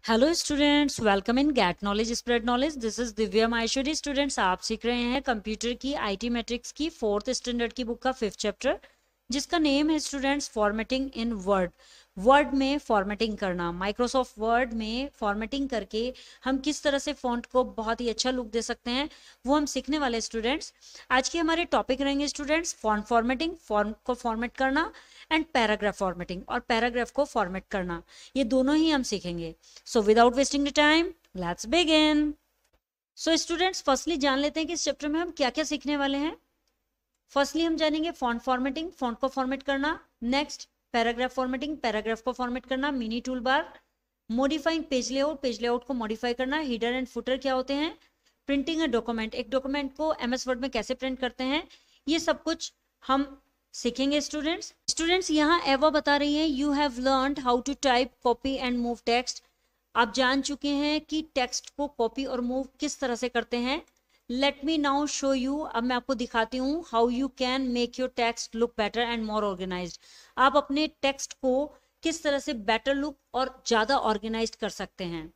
Hello students, welcome in get knowledge spread knowledge. This is Divya Maheshwari. Students, आप सीख रहे हैं कंप्यूटर की आईटी मैट्रिक्स की 4th स्टैंडर्ड की बुक का 5th चैप्टर, जिसका नेम है स्टूडेंट्स फॉर्मेटिंग इन वर्ड। वर्ड में फॉर्मेटिंग करना, माइक्रोसॉफ्ट वर्ड में फॉर्मेटिंग करके हम किस तरह से फॉन्ट को बहुत ही अच्छा लुक दे सकते हैं, वो हम सीखने वाले स्टूडेंट्स। आज के हमारे टॉपिक रहेंगे स्टूडेंट्स फॉन्ट फॉर्मेटिंग, फॉन्ट को फॉर्मेट करना, एंड पैराग्राफ फॉर्मेटिंग और पैराग्राफ को फॉर्मेट करना। ये दोनों ही हम सीखेंगे। So without wasting the time, let's begin. So students, firstly जान लेते हैं कि इस चैप्टर में हम क्या क्या सीखने वाले हैं। फर्स्टली हम जानेंगे फॉन्ट फॉर्मेटिंग, फॉन्ट को फॉर्मेट करना। नेक्स्ट पैराग्राफ फॉर्मेटिंग, पैराग्राफ को फॉर्मेट करना। Mini tool bar, modifying page layout, page layout को मॉडिफाई करना। हीडर एंड फुटर क्या होते हैं, प्रिंटिंग अ डॉक्यूमेंट, एक डॉक्यूमेंट को एमएस वर्ड में कैसे प्रिंट करते हैं, ये सब कुछ हम सीखेंगे स्टूडेंट्स यहाँ एवा बता रही है, you have learned how to type, copy and move text. आप जान चुके हैं कि टेक्स्ट को कॉपी और मूव किस तरह से करते हैं। Let me now show you, अब मैं आपको दिखाती हूँ how you can make your text look better and more organised. आप अपने टेक्स्ट को किस तरह से बेटर लुक और ज्यादा ऑर्गेनाइज्ड कर सकते हैं।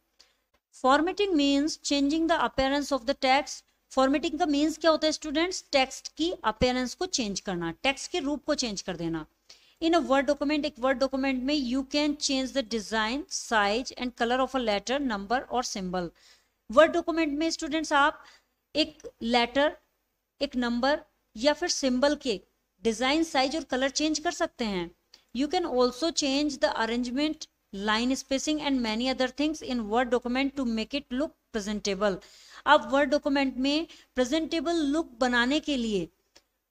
Formatting means changing the appearance of the text. Formatting का मीन्स क्या होता है स्टूडेंट्स, टेक्स्ट की अपीयरेंस को चेंज करना, टेक्स्ट के रूप को चेंज कर देना। इन अ वर्ड डॉक्यूमेंट, एक वर्ड डॉक्यूमेंट में you can change the design, size and colour of a letter, number और सिंबल। वर्ड डॉक्यूमेंट में स्टूडेंट्स आप एक लेटर, एक नंबर या फिर सिंबल के डिजाइन, साइज और कलर चेंज कर सकते हैं। You can also change the arrangement, line spacing and many other things in word document to make it look presentable। आप word document में presentable look बनाने के लिए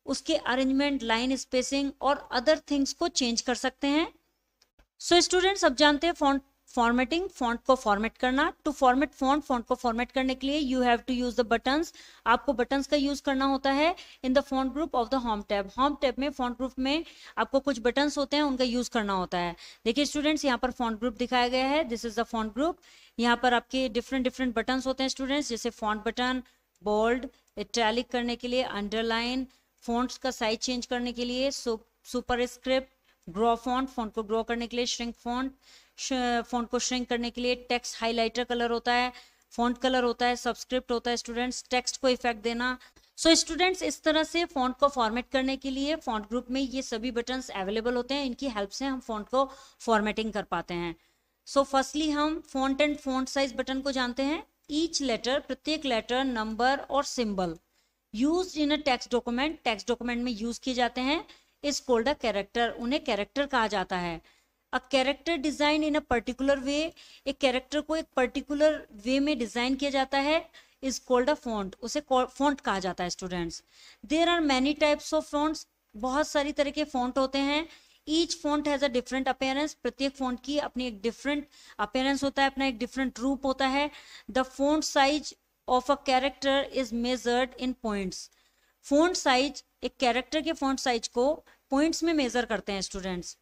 उसके अरेंजमेंट, लाइन स्पेसिंग और अदर थिंग्स को चेंज कर सकते हैं। सो स्टूडेंट्स, अब जानते हैं फॉन्ट फॉर्मेटिंग, फॉन्ट को फॉर्मेट करना। टू फॉर्मेट फॉन्ट, फॉन्ट को फॉर्मेट करने के लिए you have to use the buttons. आपको बटन्स का यूज करना होता है in the font group of the home tab. Home tab में, फॉन्ट ग्रुप में आपको कुछ बटन्स होते हैं, उनका यूज करना होता है। देखिए स्टूडेंट्स, यहाँ पर फॉन्ट ग्रुप दिखाया गया है, this is the font group. यहाँ पर आपके डिफरेंट डिफरेंट बटन्स होते हैं स्टूडेंट्स, जैसे फॉन्ट बटन, बोल्ड, इटैलिक करने के लिए, अंडरलाइन, फॉन्ट्स का साइज चेंज करने के लिए, super script, grow font, font को ग्रो करने के लिए, श्रिंक फॉन्ट, फॉन्ट को श्रिंक करने के लिए, टेक्स्ट हाइलाइटर कलर होता है, फॉन्ट कलर होता है, सबस्क्रिप्ट होता है स्टूडेंट्स, टेक्स्ट को इफेक्ट देना। सो स्टूडेंट्स, इस तरह से फॉन्ट को फॉर्मेट करने के लिए फॉन्ट ग्रुप में ये सभी बटन्स अवेलेबल होते हैं। इनकी हेल्प से हम फॉन्ट को फॉर्मेटिंग कर पाते हैं। सो फर्स्टली हम font and font size button को जानते हैं। ईच लेटर, प्रत्येक लेटर, नंबर और symbol used in a text document, text document में यूज किए जाते हैं, इज कॉल्ड अ कैरेक्टर, उन्हें कैरेक्टर कहा जाता है। A character design in a particular way, एक कैरेक्टर को एक पर्टिकुलर वे में डिजाइन किया जाता है, इज कॉल्ड अ फॉन्ट, उसे फॉन्ट कहा जाता है students. There are many types of fonts, बहुत सारी तरह के फॉन्ट होते हैं। Each font has a different appearance, प्रत्येक फॉन्ट की अपनी एक डिफरेंट अपीयरेंस होता है, अपना एक डिफरेंट रूप होता है। The font size of a character is measured in points. Font size, एक कैरेक्टर के फॉन्ट साइज को पॉइंट्स में मेजर करते हैं students.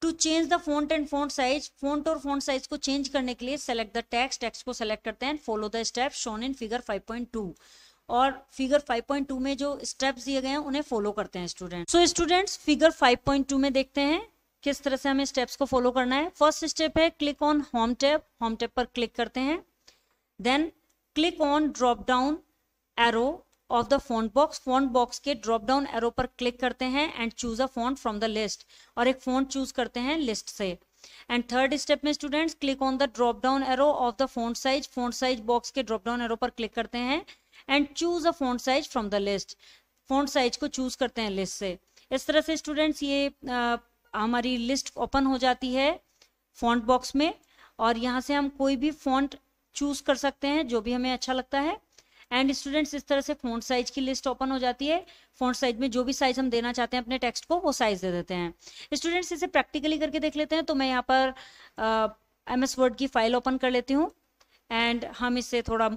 To change the font and font size, font और फॉन्ट साइज को चेंज करने के लिए सेलेक्ट द टेक्स्ट, टेक्स्ट को सेलेक्ट करते हैं, follow the step shown in figure 5.2, और फिगर 5.2 में जो स्टेप्स दिए गए हैं उन्हें फॉलो करते हैं स्टूडेंट। सो स्टूडेंट्स, फिगर 5.2 में देखते हैं किस तरह से हमें स्टेप्स को फॉलो करना है। फर्स्ट स्टेप है click on home tab, home tab पर क्लिक करते हैं। Then click on drop down arrow of the font box, font box के ड्रॉप डाउन एरो पर क्लिक करते हैं and choose a font from the list, और एक फॉन्ट चूज करते हैं लिस्ट से। एंड थर्ड स्टेप में students, click on the drop down arrow of the font size box के ड्रॉप डाउन एरो पर क्लिक करते हैं and choose a font size from the list, font size को choose करते हैं list से। इस तरह से स्टूडेंट्स ये हमारी लिस्ट ओपन हो जाती है फॉन्ट बॉक्स में, और यहाँ से हम कोई भी फॉन्ट चूज कर सकते हैं जो भी हमें अच्छा लगता है। एंड स्टूडेंट्स, इस तरह से फॉन्ट साइज की लिस्ट ओपन हो जाती है। फॉन्ट साइज में जो भी साइज हम देना चाहते हैं अपने टेक्स्ट को, वो साइज दे देते हैं। स्टूडेंट्स, इसे प्रैक्टिकली करके देख लेते हैं। तो मैं यहाँ पर MS वर्ड की फाइल ओपन कर लेती हूँ एंड हम इसे थोड़ा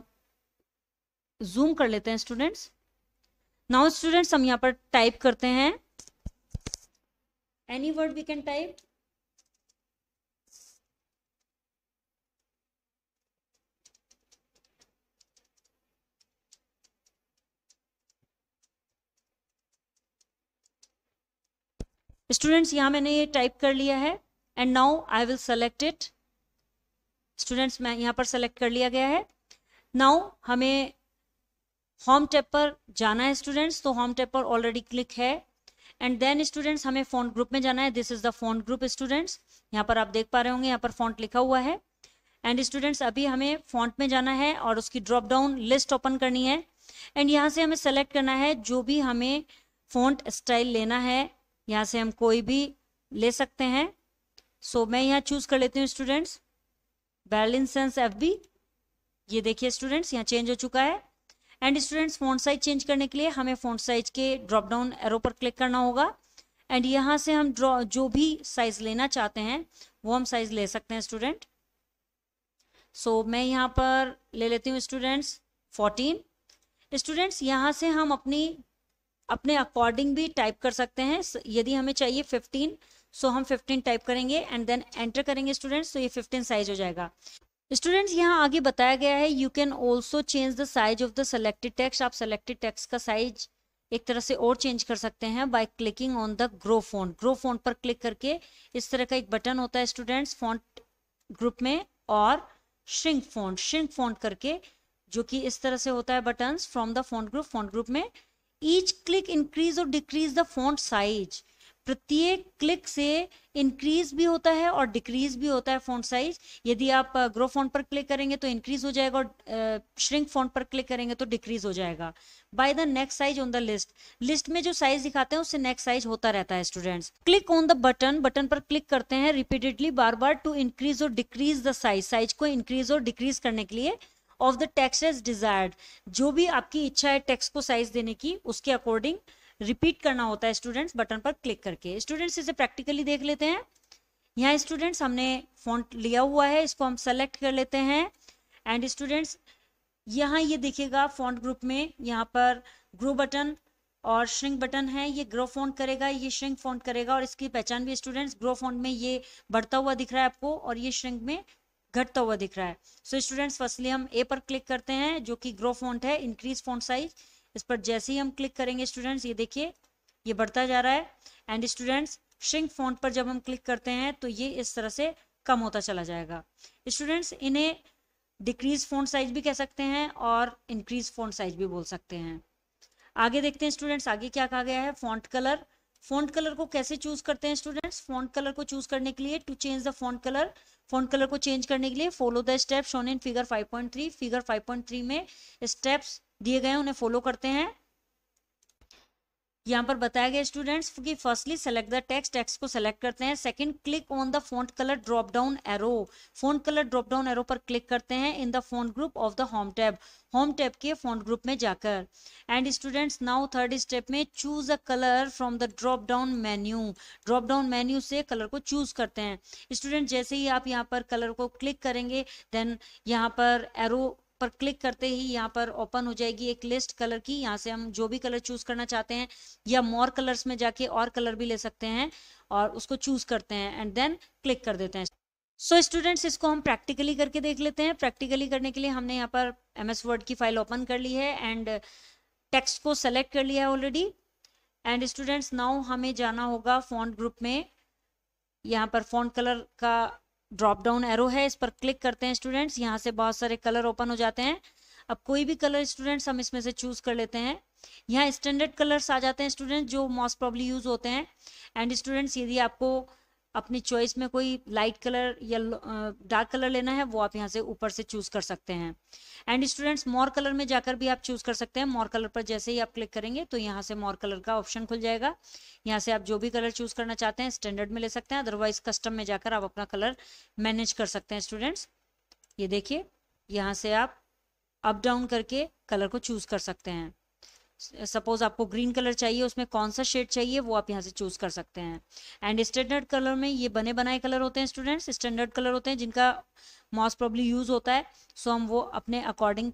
जूम कर लेते हैं स्टूडेंट्स। नाउ स्टूडेंट्स, हम यहाँ पर टाइप करते हैं any word we can type. Students, यहाँ मैंने ये टाइप कर लिया है and now I will select it students मैं यहाँ पर सेलेक्ट कर लिया गया है। नाउ हमें होम टैब पर जाना है स्टूडेंट्स, तो होम टैब पर ऑलरेडी क्लिक है। एंड देन स्टूडेंट्स हमें फॉन्ट ग्रुप में जाना है। This is the font group students, यहाँ पर आप देख पा रहे होंगे, यहाँ पर फॉन्ट लिखा हुआ है। एंड स्टूडेंट्स अभी हमें फॉन्ट में जाना है और उसकी ड्रॉप डाउन लिस्ट ओपन करनी है। एंड यहाँ से हमें सेलेक्ट करना है जो भी हमें फॉन्ट स्टाइल लेना है, यहाँ से हम कोई भी ले सकते हैं। सो मैं यहाँ चूज कर लेती हूँ स्टूडेंट्स बर्लिन सेंस FB। ये देखिए स्टूडेंट्स यहाँ चेंज हो चुका है। And students font size change करने के लिए हमें फॉन्ट साइज के ड्रॉप डाउन एरो पर क्लिक करना होगा। एंड यहाँ से हम जो भी साइज लेना चाहते हैं वो हम साइज ले सकते हैं स्टूडेंट। सो मैं यहाँ पर ले लेती हूँ स्टूडेंट्स 14। स्टूडेंट्स यहाँ से हम अपने अकॉर्डिंग भी टाइप कर सकते हैं। यदि हमें चाहिए 15, सो हम 15 टाइप करेंगे एंड देन एंटर करेंगे स्टूडेंट्स, तो ये 15 साइज हो जाएगा। स्टूडेंट्स यहाँ आगे बताया गया है you can also change the size of the selected text. आप सेलेक्टेड टेक्स्ट का साइज एक तरह से और चेंज कर सकते हैं by clicking on the grow font. Grow font पर क्लिक करके इस तरह का एक बटन होता है स्टूडेंट्स फॉन्ट ग्रुप में, और श्रिंक फॉन्ट करके, जो कि इस तरह से होता है buttons from the font group में। ईच क्लिक इंक्रीज और डिक्रीज द फॉन्ट साइज। प्रत्येक क्लिक से इंक्रीज भी होता है और डिक्रीज भी होता है फॉन्ट साइज। यदि आप ग्रो फॉन्ट पर क्लिक करेंगे तो इंक्रीज हो जाएगा और श्रिंक फॉन्ट पर क्लिक करेंगे तो डिक्रीज हो जाएगा। By the next size on the list में जो साइज दिखाते हैं उससे नेक्स्ट साइज होता रहता है students. Click on the button पर क्लिक करते हैं रिपीटेडली बार बार टू इंक्रीज और डिक्रीज द साइज को इंक्रीज और डिक्रीज करने के लिए of the text as desired. जो भी आपकी इच्छा है टेक्स्ट को साइज देने की उसके अकॉर्डिंग रिपीट करना होता है स्टूडेंट्स बटन पर क्लिक करके। स्टूडेंट्स इसे प्रैक्टिकली देख लेते हैं। यहाँ स्टूडेंट्स हमने फॉन्ट लिया हुआ है, इसको हम सेलेक्ट कर लेते हैं। एंड स्टूडेंट्स यहाँ ये देखिएगा फॉन्ट ग्रुप में यहाँ पर ग्रो बटन और श्रिंक बटन है। ये ग्रो फॉन्ट करेगा, ये श्रिंक फॉन्ट करेगा, और इसकी पहचान भी स्टूडेंट्स ग्रो फॉन्ट में ये बढ़ता हुआ दिख रहा है आपको और ये श्रिंक में घटता हुआ दिख रहा है। सो स्टूडेंट्स फर्स्टली हम ए पर क्लिक करते हैं जो कि ग्रो फॉन्ट है, इंक्रीज फॉन्ट साइज। इस पर जैसे ही हम क्लिक करेंगे स्टूडेंट्स ये देखिए ये बढ़ता जा रहा है। एंड स्टूडेंट्स श्रिंक फॉन्ट पर जब हम क्लिक करते हैं तो ये इस तरह से कम होता चला जाएगा। स्टूडेंट्स इन्हें डिक्रीज फॉन्ट साइज भी कह सकते हैं और इंक्रीज फॉन्ट साइज भी बोल सकते हैं। आगे देखते हैं स्टूडेंट्स आगे क्या कहा गया है। फॉन्ट कलर को कैसे चूज करते हैं स्टूडेंट्स। फॉन्ट कलर को चूज करने के लिए to change the font colour को चेंज करने के लिए follow the step shown in figure 5.3। Figure 5.3 में स्टेप्स दिए गए उन्हें फॉलो करते हैं। यहाँ पर बताया गया स्टूडेंट्स कि फर्स्टली सेलेक्ट द टेक्स्ट को सेलेक्ट करते हैं। Second click on the font colour drop down arrow पर क्लिक करते हैं in the font group of the home tab के फॉन्ट ग्रुप में जाकर। And students now third step में choose a colour from the drop down menu से colour को choose करते हैं। स्टूडेंट जैसे ही आप यहाँ पर कलर को क्लिक करेंगे देन यहाँ पर एरो पर क्लिक करते ही यहाँ पर ओपन हो जाएगी एक लिस्ट कलर की। यहाँ से हम जो भी कलर चूज करना चाहते हैं या मोर कलर्स में जाके और कलर भी ले सकते हैं और उसको चूज करते हैं एंड देन क्लिक कर देते हैं। सो स्टूडेंट्स इसको हम प्रैक्टिकली करके देख लेते हैं। प्रैक्टिकली करने के लिए हमने यहाँ पर MS वर्ड की फाइल ओपन कर ली है एंड टेक्स्ट को सेलेक्ट कर लिया है ऑलरेडी। एंड स्टूडेंट्स नाउ हमें जाना होगा फॉन्ट ग्रुप में। यहाँ पर फॉन्ट कलर का ड्रॉप डाउन एरो है, इस पर क्लिक करते हैं स्टूडेंट्स। यहाँ से बहुत सारे कलर ओपन हो जाते हैं। अब कोई भी कलर स्टूडेंट्स हम इसमें से चूज कर लेते हैं। यहाँ स्टैंडर्ड कलर्स आ जाते हैं स्टूडेंट जो मोस्ट प्रॉब्ली यूज होते हैं। एंड स्टूडेंट्स यदि आपको अपनी चॉइस में कोई लाइट कलर या डार्क कलर लेना है वो आप यहाँ से ऊपर से चूज कर सकते हैं। एंड स्टूडेंट्स मोर कलर में जाकर भी आप चूज कर सकते हैं। मोर कलर पर जैसे ही आप क्लिक करेंगे तो यहाँ से मोर कलर का ऑप्शन खुल जाएगा। यहाँ से आप जो भी कलर चूज करना चाहते हैं स्टैंडर्ड में ले सकते हैं, अदरवाइज कस्टम में जाकर आप अपना कलर मैनेज कर सकते हैं स्टूडेंट्स। ये देखिए यहाँ से आप अप डाउन करके कलर को चूज कर सकते हैं। सपोज आपको ग्रीन कलर चाहिए, उसमें कौन सा शेड चाहिए वो आप यहाँ से चूज कर सकते हैं। एंड स्टैंडर्ड कलर में ये बने बनाए कलर होते हैं स्टूडेंट्स, स्टैंडर्ड कलर होते हैं जिनका मोस्ट प्रॉब्ली यूज होता है। सो हम वो अपने अकॉर्डिंग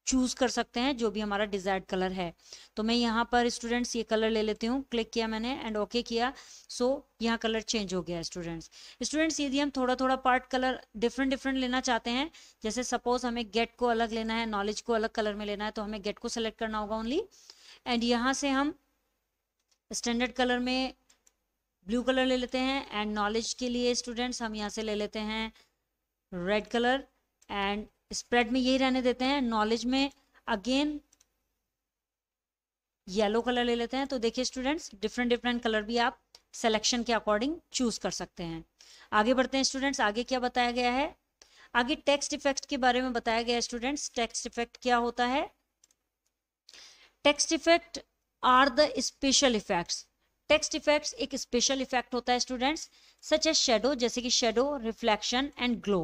चूज कर सकते हैं जो भी हमारा डिजायर्ड कलर है। तो मैं यहाँ पर स्टूडेंट्स ये कलर ले लेती हूँ, क्लिक किया मैंने एंड ओके किया। सो यहाँ कलर चेंज हो गया स्टूडेंट्स। यदि हम थोड़ा थोड़ा पार्ट कलर डिफरेंट लेना चाहते हैं, जैसे सपोज हमें गेट को अलग लेना है, नॉलेज को अलग कलर में लेना है, तो हमें गेट को सेलेक्ट करना होगा ओनली। एंड यहाँ से हम स्टैंडर्ड कलर में ब्लू कलर ले लेते हैं। एंड नॉलेज के लिए स्टूडेंट्स हम यहाँ से ले लेते हैं रेड कलर, एंड स्प्रेड में यही रहने देते हैं। नॉलेज में अगेन येलो कलर ले लेते हैं। तो देखिए स्टूडेंट्स, डिफरेंट डिफरेंट कलर भी आप सिलेक्शन के अकॉर्डिंग चूज कर सकते हैं। आगे बढ़ते हैं स्टूडेंट्स, आगे क्या बताया गया है? आगे टेक्स्ट इफेक्ट के बारे में बताया गया है स्टूडेंट्स। टेक्स्ट इफेक्ट क्या होता है? Text effect are the special effects. Text effects एक स्पेशल इफेक्ट होता है स्टूडेंट्स, सच एज शेडो, जैसे कि shadow, reflection and glow,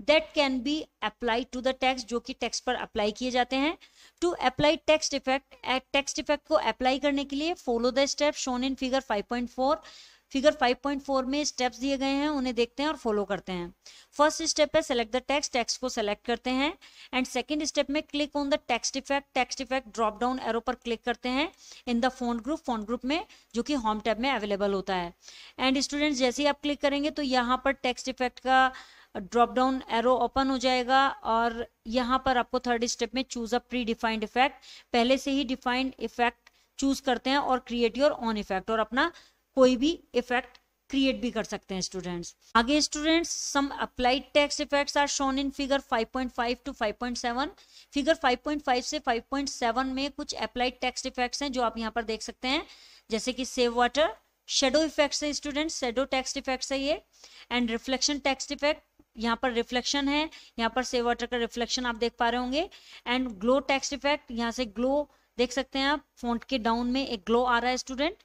that can be apply to the text, जो कि टेक्स्ट पर अप्लाई किए जाते हैं। टू अप्लाई टेक्स्ट इफेक्ट को अप्लाई करने के लिए follow the step shown in figure 5.4। Figure 5.4 में स्टेप्स दिए गए हैं, उन्हें देखते हैं और फॉलो करते हैं। फर्स्ट स्टेप है सेलेक्ट द टेक्स्ट, टेक्स्ट को सेलेक्ट करते हैं। एंड सेकंड स्टेप में click on the text effect drop down arrow पर क्लिक करते हैं इन द फॉन्ट ग्रुप में, जो कि होम टैब में अवेलेबल होता है। एंड स्टूडेंट्स, जैसे ही आप क्लिक करेंगे तो यहाँ पर टेक्स्ट इफेक्ट का ड्रॉप डाउन एरो ओपन हो जाएगा, और यहाँ पर आपको थर्ड स्टेप में चूज अ प्री डिफाइंड इफेक्ट, पहले से ही डिफाइंड इफेक्ट चूज करते हैं और क्रिएट योर ओन इफेक्ट, और अपना कोई भी इफेक्ट क्रिएट भी कर सकते हैं स्टूडेंट्स। आगे students, some applied text effects are shown in figure 5.5 to 5.7। Figure 5.5 से 5.7 में कुछ अप्लाइड टेक्स्ट इफेक्ट्स हैं जो आप यहाँ पर देख सकते हैं, जैसे कि सेव वाटर, शेडो इफेक्ट्स है स्टूडेंट्स, शेडो टेक्स्ट इफेक्ट्स है ये, एंड रिफ्लेक्शन टेक्स्ट इफेक्ट, यहाँ पर रिफ्लेक्शन है, यहाँ पर सेव वाटर का रिफ्लेक्शन आप देख पा रहे होंगे। एंड ग्लो टेक्स्ट इफेक्ट, यहाँ से ग्लो देख सकते हैं आप, फॉन्ट के डाउन में एक ग्लो आ रहा है स्टूडेंट।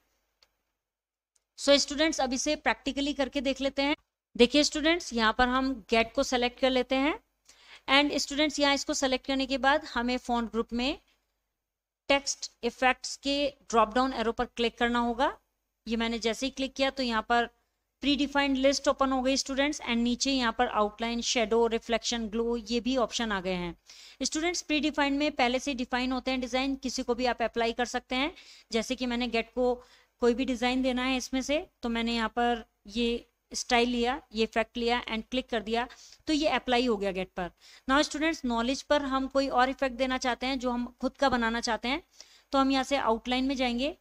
सो स्टूडेंट्स, अब इसे प्रैक्टिकली करके देख लेते हैं। देखिए स्टूडेंट्स, यहाँ पर हम गेट को सेलेक्ट कर लेते हैं। एंड स्टूडेंट्स, यहाँ इसको सेलेक्ट करने के बाद हमें फॉन्ट ग्रुप में टेक्स्ट इफेक्ट्स के ड्रॉप डाउन एरो पर क्लिक करना होगा। ये मैंने जैसे ही क्लिक किया तो यहाँ पर प्री डिफाइंड लिस्ट ओपन हो गई स्टूडेंट्स, एंड नीचे यहाँ पर आउटलाइन, शेडो, रिफ्लेक्शन, ग्लो, ये भी ऑप्शन आ गए हैं स्टूडेंट्स। प्री डिफाइंड में पहले से डिफाइन होते हैं डिजाइन, किसी को भी आप अप्लाई कर सकते हैं। जैसे कि मैंने गेट को कोई भी डिजाइन देना है इसमें से, तो मैंने यहाँ पर ये स्टाइल लिया, ये इफेक्ट लिया एंड क्लिक कर दिया, तो ये अप्लाई हो गया गेट पर। नाउ स्टूडेंट्स, नॉलेज पर हम कोई और इफेक्ट देना चाहते हैं जो हम खुद का बनाना चाहते हैं, तो हम यहाँ से आउटलाइन में जाएंगे,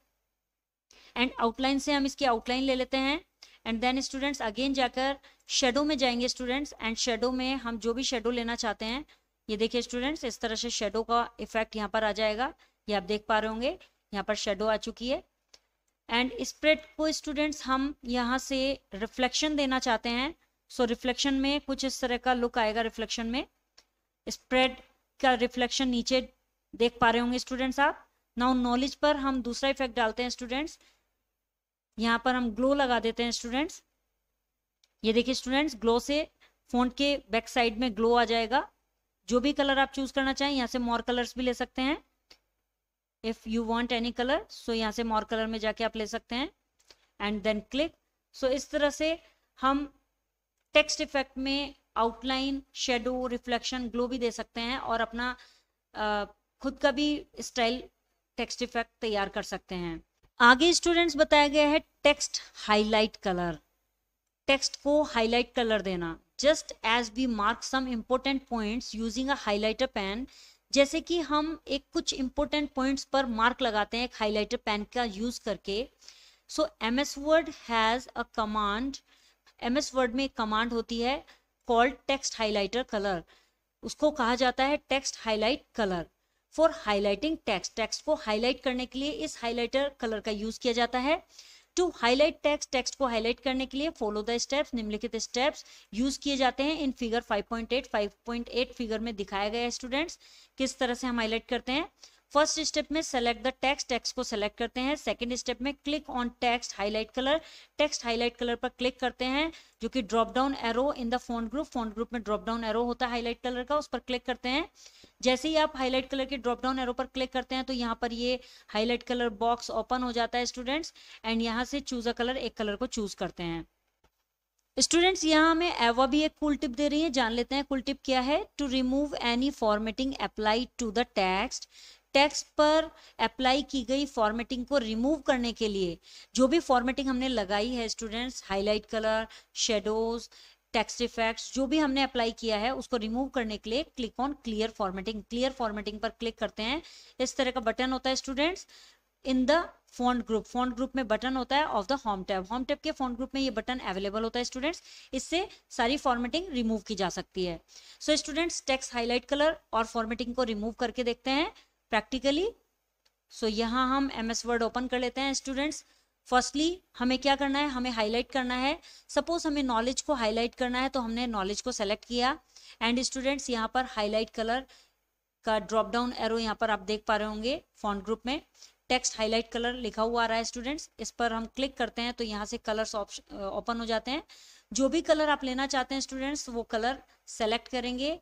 एंड आउटलाइन से हम इसकी आउटलाइन ले लेते हैं। एंड देन स्टूडेंट्स अगेन जाकर शेडो में जाएंगे स्टूडेंट्स, एंड शेडो में हम जो भी शेडो लेना चाहते हैं, ये देखिए स्टूडेंट्स, इस तरह से शेडो का इफेक्ट यहाँ पर आ जाएगा, ये आप देख पा रहे होंगे, यहाँ पर शेडो आ चुकी है। एंड स्प्रेड को स्टूडेंट्स हम यहाँ से रिफ्लेक्शन देना चाहते हैं, सो रिफ्लेक्शन में कुछ इस तरह का लुक आएगा। रिफ्लेक्शन में स्प्रेड का रिफ्लेक्शन नीचे देख पा रहे होंगे स्टूडेंट्स आप। नाउ नॉलेज पर हम दूसरा इफेक्ट डालते हैं स्टूडेंट्स, यहाँ पर हम ग्लो लगा देते हैं स्टूडेंट्स। ये देखिए स्टूडेंट्स, ग्लो से फॉन्ट के बैक साइड में ग्लो आ जाएगा। जो भी कलर आप चूज करना चाहें, यहाँ से मोर कलर्स भी ले सकते हैं, if you want any colour, so यहाँ से मोर कलर में जाके आप ले सकते हैं, एंड देन क्लिक। सो इस तरह से हम टेक्स्ट इफेक्ट में आउटलाइन, शेडो, रिफ्लेक्शन, ग्लो भी दे सकते हैं, और अपना खुद का भी स्टाइल टेक्स्ट इफेक्ट तैयार कर सकते हैं। आगे स्टूडेंट्स बताया गया है टेक्स्ट हाईलाइट कलर, टेक्स्ट को हाईलाइट कलर देना। Just as we mark some important points using a highlighter pen, जैसे कि हम एक कुछ इंपॉर्टेंट पॉइंट्स पर मार्क लगाते हैं एक हाइलाइटर पेन का यूज करके। So MS Word has a command, MS Word में एक कमांड होती है कॉल्ड टेक्स्ट हाइलाइटर कलर, उसको कहा जाता है text highlight colour. For highlighting text, text को हाईलाइट करने के लिए इस हाइलाइटर कलर का यूज किया जाता है। टू हाईलाइट टेक्स्ट, टेक्स्ट को हाईलाइट करने के लिए फॉलो द स्टेप्स, निम्नलिखित स्टेप्स यूज किए जाते हैं इन फिगर 5.8 फिगर में दिखाया गया है स्टूडेंट्स, किस तरह से हम हाईलाइट करते हैं। फर्स्ट स्टेप में सेलेक्ट द टेक्स्ट, टेक्स्ट को सेलेक्ट करते हैं। सेकंड स्टेप में click on text highlight colour, text highlight colour पर क्लिक करते हैं, जो कि drop down arrow in the font group में ड्रॉप डाउन एरो होता है हाईलाइट कलर का, उस पर क्लिक करते हैं। जैसे ही आप हाईलाइट कलर के ड्रॉप डाउन एरो पर क्लिक करते हैं तो यहाँ पर ये हाईलाइट कलर बॉक्स ओपन हो जाता है स्टूडेंट्स, एंड यहाँ से चूज अ कलर, एक कलर को चूज करते हैं। स्टूडेंट्स, यहाँ हमें एवा भी एक कूल टिप दे रही है, जान लेते हैं कूल टिप क्या है। To remove any formatting apply to the text, text पर अप्लाई की गई फॉर्मेटिंग को रिमूव करने के लिए जो भी फॉर्मेटिंग हमने लगाई है students, highlight colour, shadows, text effects, जो भी हमने अप्लाई किया है उसको रिमूव करने के लिए click on clear formatting, clear formatting पर क्लिक करते हैं। इस तरह का बटन होता है students, in the font group में बटन होता है ऑफ द होम टैब के फॉन्ट ग्रुप में ये बटन अवेलेबल होता है स्टूडेंट्स। इससे सारी फॉर्मेटिंग रिमूव की जा सकती है। So students text highlight colour और फॉर्मेटिंग को रिमूव करके देखते हैं प्रैक्टिकली। सो यहाँ हम MS वर्ड ओपन कर लेते हैं स्टूडेंट्स। फर्स्टली हमें क्या करना है, हमें हाईलाइट करना है। सपोज हमें नॉलेज को हाईलाइट करना है तो हमने नॉलेज को सेलेक्ट किया एंड स्टूडेंट्स यहाँ पर हाईलाइट कलर का ड्रॉप डाउन एरो यहाँ पर आप देख पा रहे होंगे फॉन्ट ग्रुप में टेक्स्ट हाईलाइट कलर लिखा हुआ आ रहा है स्टूडेंट्स। इस पर हम क्लिक करते हैं तो यहाँ से कलर्स ओपन हो जाते हैं। जो भी कलर आप लेना चाहते हैं स्टूडेंट्स वो कलर सेलेक्ट करेंगे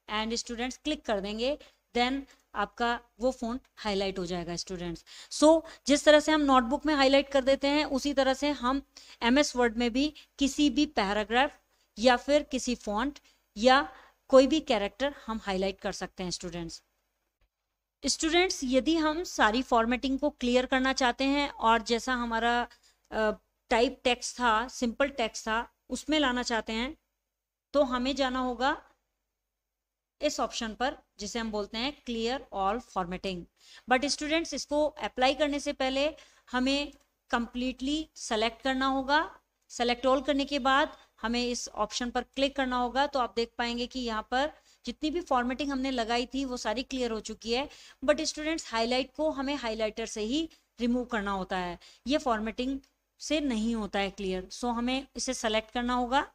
एंड स्टूडेंट्स क्लिक कर देंगे, देन आपका वो फॉन्ट हाईलाइट हो जाएगा स्टूडेंट्स। सो जिस तरह से हम नोटबुक में हाईलाइट कर देते हैं उसी तरह से हम MS वर्ड में भी किसी भी पैराग्राफ या फिर किसी फॉन्ट या कोई भी कैरेक्टर हम हाईलाइट कर सकते हैं स्टूडेंट्स। यदि हम सारी फॉर्मेटिंग को क्लियर करना चाहते हैं और जैसा हमारा टाइप टेक्स्ट था, सिंपल टेक्स्ट था, उसमें लाना चाहते हैं तो हमें जाना होगा इस ऑप्शन पर जिसे हम बोलते हैं clear all formatting. But students इसको अप्लाई करने से पहले हमें कंप्लीटली सेलेक्ट करना होगा। सेलेक्ट ऑल करने के बाद हमें इस ऑप्शन पर क्लिक करना होगा तो आप देख पाएंगे कि यहाँ पर जितनी भी फॉर्मेटिंग हमने लगाई थी वो सारी क्लियर हो चुकी है। बट स्टूडेंट्स हाईलाइट को हमें हाईलाइटर से ही रिमूव करना होता है, ये फॉर्मेटिंग से नहीं होता है क्लियर। सो हमें इसे सेलेक्ट करना होगा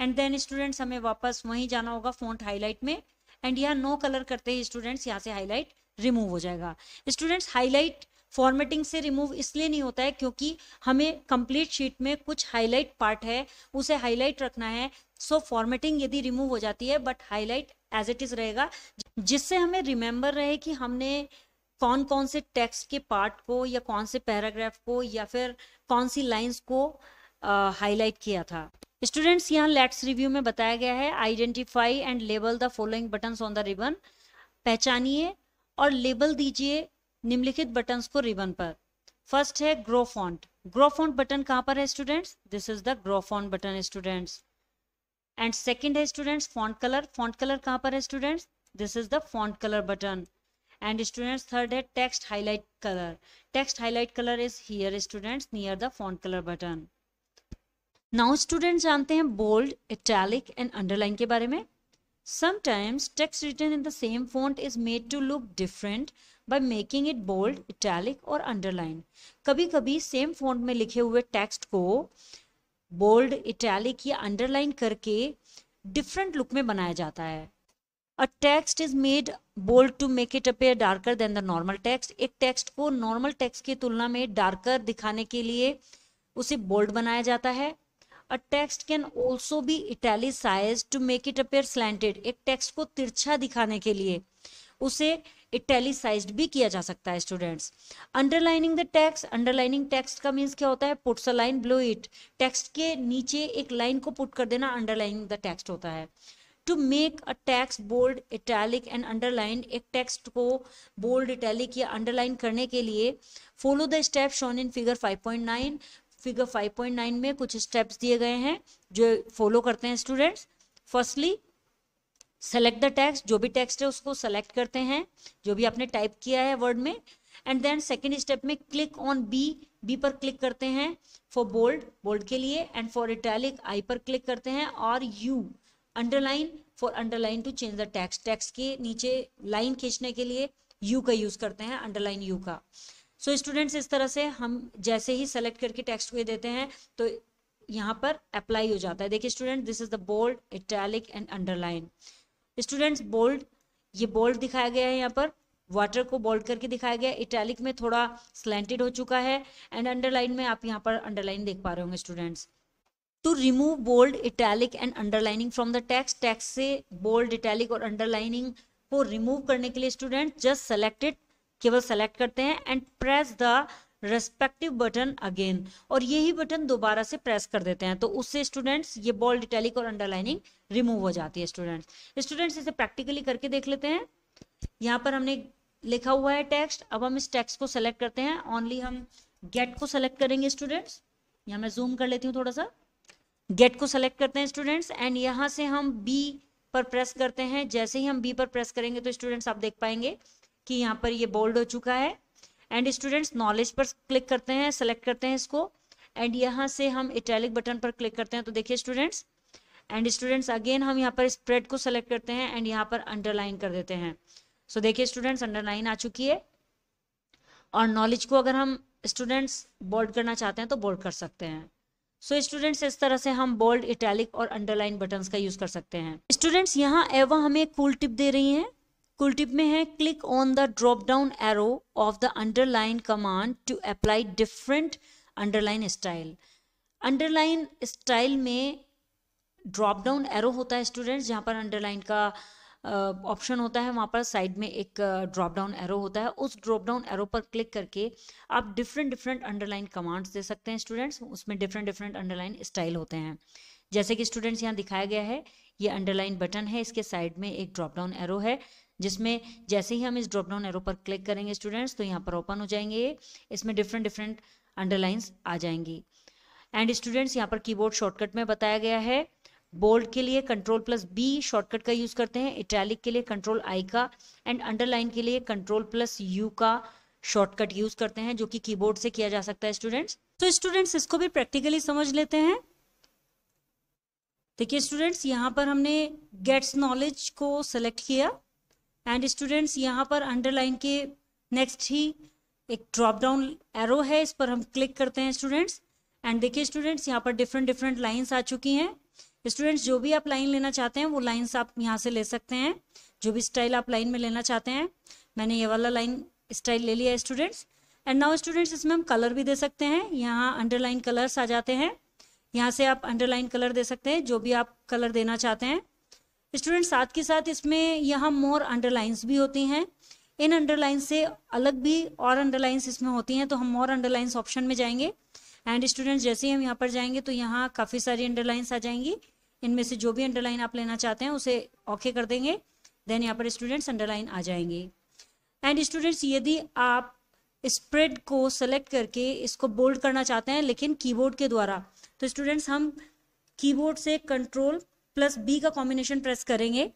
एंड देन स्टूडेंट्स हमें वापस वहीं जाना होगा फॉन्ट हाईलाइट में एंड यहाँ नो कलर करते ही स्टूडेंट्स यहाँ से हाईलाइट रिमूव हो जाएगा। स्टूडेंट्स हाईलाइट फॉर्मेटिंग से रिमूव इसलिए नहीं होता है क्योंकि हमें कंप्लीट शीट में कुछ हाईलाइट पार्ट है उसे हाईलाइट रखना है। सो फॉर्मेटिंग यदि रिमूव हो जाती है but highlight as it is रहेगा, जिससे हमें रिमेंबर रहे कि हमने कौन कौन से टेक्स्ट के पार्ट को या कौन से पैराग्राफ को या फिर कौन सी लाइंस को हाईलाइट किया था। स्टूडेंट्स यहाँ लेट्स रिव्यू में बताया गया है identify and label the following buttons on the ribbon. पहचानिए और लेबल दीजिए निम्नलिखित बटन्स को रिबन पर। फर्स्ट है grow font. Grow font button कहाँ पर है students? This is the grow font button students. And second है students font colour. Font colour कहाँ पर है students? This is the font colour button. And students third है text highlight colour. Text highlight colour is here students near the font colour button. Now students जानते हैं bold, italic and underline के बारे में। Sometimes text written in the same font is made to look different by making it bold, italic और underline। कभी कभी same font में लिखे हुए टेक्स्ट को बोल्ड, इटैलिक या अंडरलाइन करके डिफरेंट लुक में बनाया जाता है। A text is made bold to make it appear darker than the normal text। एक टेक्स्ट को नॉर्मल टेक्स्ट की तुलना में डार्कर दिखाने के लिए उसे बोल्ड बनाया जाता है। A text can also be italicized to make it appear slanted। एक टेक्स्ट को तिरछा दिखाने के लिए उसे italicized भी किया जा सकता है students. Underlining the text. Underlining text का मीन्स क्या होता है? Puts a line below it. Text के नीचे एक लाइन को पुट कर देना अंडरलाइनिंग द टेक्स्ट होता है। To make a text bold, italic and underline. एक टेक्स्ट को बोल्ड, इटैलिक या अंडरलाइन करने के लिए follow the step shown in figure 5.9। Figure 5.9 में कुछ स्टेप्स दिए गए हैं जो फॉलो करते हैं students. Firstly select the text. जो भी टेक्स्ट है उसको सेलेक्ट करते हैं जो भी आपने टाइप किया है वर्ड में। एंड देन सेकंड स्टेप में क्लिक ऑन बी पर क्लिक करते हैं फॉर बोल्ड, बोल्ड के लिए। एंड फॉर इटैलिक आई पर क्लिक करते हैं और you underline for underline to change the text. Text के नीचे लाइन खींचने के लिए यू का यूज करते हैं, अंडरलाइन यू का। सो स्टूडेंट्स इस तरह से हम जैसे ही सेलेक्ट करके टेक्स्ट को देते हैं तो यहाँ पर अप्लाई हो जाता है। देखिए student this is the bold, italic and underline. Students bold, ये बोल्ड दिखाया गया है, यहाँ पर वाटर को बोल्ड करके दिखाया गया है। इटैलिक में थोड़ा स्लैंटेड हो चुका है एंड अंडरलाइन में आप यहाँ पर अंडरलाइन देख पा रहे होंगे students. To remove bold, italic and underlining from the text. Text से बोल्ड, इटैलिक और अंडरलाइनिंग को रिमूव करने के लिए स्टूडेंट जस्ट सेलेक्टेड, केवल सेलेक्ट करते हैं and press the respective button again. और यही बटन दोबारा से प्रेस कर देते हैं तो उससे स्टूडेंट्स ये बोल्ड, इटैलिक और अंडरलाइनिंग रिमूव हो जाती है स्टूडेंट्स इसे प्रैक्टिकली करके देख लेते हैं। यहाँ पर हमने लिखा हुआ है टेक्स्ट। अब हम इस टेक्स्ट को सेलेक्ट करते हैं। ओनली हम गेट को सेलेक्ट करेंगे स्टूडेंट्स। यहाँ मैं जूम कर लेती हूँ थोड़ा सा। गेट को सेलेक्ट करते हैं स्टूडेंट्स एंड यहाँ से हम बी पर प्रेस करते हैं। जैसे ही हम बी पर प्रेस करेंगे तो स्टूडेंट्स आप देख पाएंगे कि यहाँ पर ये बोल्ड हो चुका है एंड स्टूडेंट्स नॉलेज पर क्लिक करते हैं, सेलेक्ट करते हैं इसको, एंड यहाँ से हम इटैलिक बटन पर क्लिक करते हैं। तो देखिए स्टूडेंट्स, एंड स्टूडेंट्स अगेन हम यहाँ पर स्प्रेड को सेलेक्ट करते हैं एंड यहाँ पर अंडरलाइन कर देते हैं। सो देखिए स्टूडेंट्स, अंडरलाइन आ चुकी है। और नॉलेज को अगर हम स्टूडेंट्स बोल्ड करना चाहते हैं तो बोल्ड कर सकते हैं। सो स्टूडेंट्स, इस तरह से हम बोल्ड, इटैलिक और अंडरलाइन बटन्स का यूज कर सकते हैं। स्टूडेंट्स, यहाँ एवा हमें एक कूल टिप दे रही है। कूल टिप में है, click on the drop down arrow of the underline command to apply different underline style. Underline style में ड्रॉप डाउन एरो होता है स्टूडेंट्स, जहाँ पर अंडरलाइन का ऑप्शन होता है, वहाँ पर साइड में एक ड्रॉप डाउन एरो होता है। उस ड्रॉप डाउन एरो पर क्लिक करके आप डिफरेंट अंडरलाइन कमांड्स दे सकते हैं स्टूडेंट्स। उसमें डिफरेंट अंडरलाइन स्टाइल होते हैं। जैसे कि स्टूडेंट्स यहाँ दिखाया गया है, ये अंडरलाइन बटन है, इसके साइड में एक ड्रॉप डाउन एरो है, जिसमें जैसे ही हम इस ड्रॉप डाउन एरो पर क्लिक करेंगे स्टूडेंट्स, तो यहाँ पर ओपन हो जाएंगे, इसमें डिफरेंट अंडरलाइंस आ जाएंगी। एंड स्टूडेंट्स, यहाँ पर कीबोर्ड शॉर्टकट में बताया गया है, बोल्ड के लिए Ctrl+B शॉर्टकट का यूज करते हैं, इटैलिक के लिए Ctrl+I का, एंड अंडरलाइन के लिए Ctrl+U का शॉर्टकट यूज करते हैं, जो कि कीबोर्ड से किया जा सकता है स्टूडेंट्स। तो स्टूडेंट्स, इसको भी प्रैक्टिकली समझ लेते हैं। देखिए स्टूडेंट्स, यहाँ पर हमने गेट्स नॉलेज को सिलेक्ट किया, एंड स्टूडेंट्स यहाँ पर अंडरलाइन के नेक्स्ट ही एक ड्रॉप डाउन एरो है, इस पर हम क्लिक करते हैं स्टूडेंट्स। एंड देखिए स्टूडेंट्स, यहाँ पर डिफरेंट लाइंस आ चुकी हैं। स्टूडेंट्स, जो भी आप लाइन लेना चाहते हैं वो लाइंस आप यहाँ से ले सकते हैं, जो भी स्टाइल आप लाइन में लेना चाहते हैं। मैंने ये वाला लाइन स्टाइल ले लिया है स्टूडेंट्स। एंड नाउ स्टूडेंट्स, इसमें हम कलर भी दे सकते हैं, यहाँ अंडरलाइन कलर्स आ जाते हैं, यहाँ से आप अंडरलाइन कलर दे सकते हैं, जो भी आप कलर देना चाहते हैं स्टूडेंट्स। साथ के साथ इसमें यहाँ मोर अंडरलाइंस भी होती हैं, इन अंडरलाइन से अलग भी और अंडरलाइंस इसमें होती हैं, तो हम मोर अंडरलाइंस ऑप्शन में जाएंगे। एंड स्टूडेंट्स, जैसे ही हम यहाँ पर जाएंगे तो यहाँ काफ़ी सारी अंडरलाइंस आ जाएंगी, इनमें से जो भी अंडरलाइन आप लेना चाहते हैं उसे ओके कर देंगे, देन यहाँ पर स्टूडेंट्स अंडरलाइन आ जाएंगी। एंड स्टूडेंट्स, यदि आप स्प्रेड को सेलेक्ट करके इसको बोल्ड करना चाहते हैं लेकिन कीबोर्ड के द्वारा, तो स्टूडेंट्स हम कीबोर्ड से Ctrl+B का कॉम्बिनेशन प्रेस करेंगे।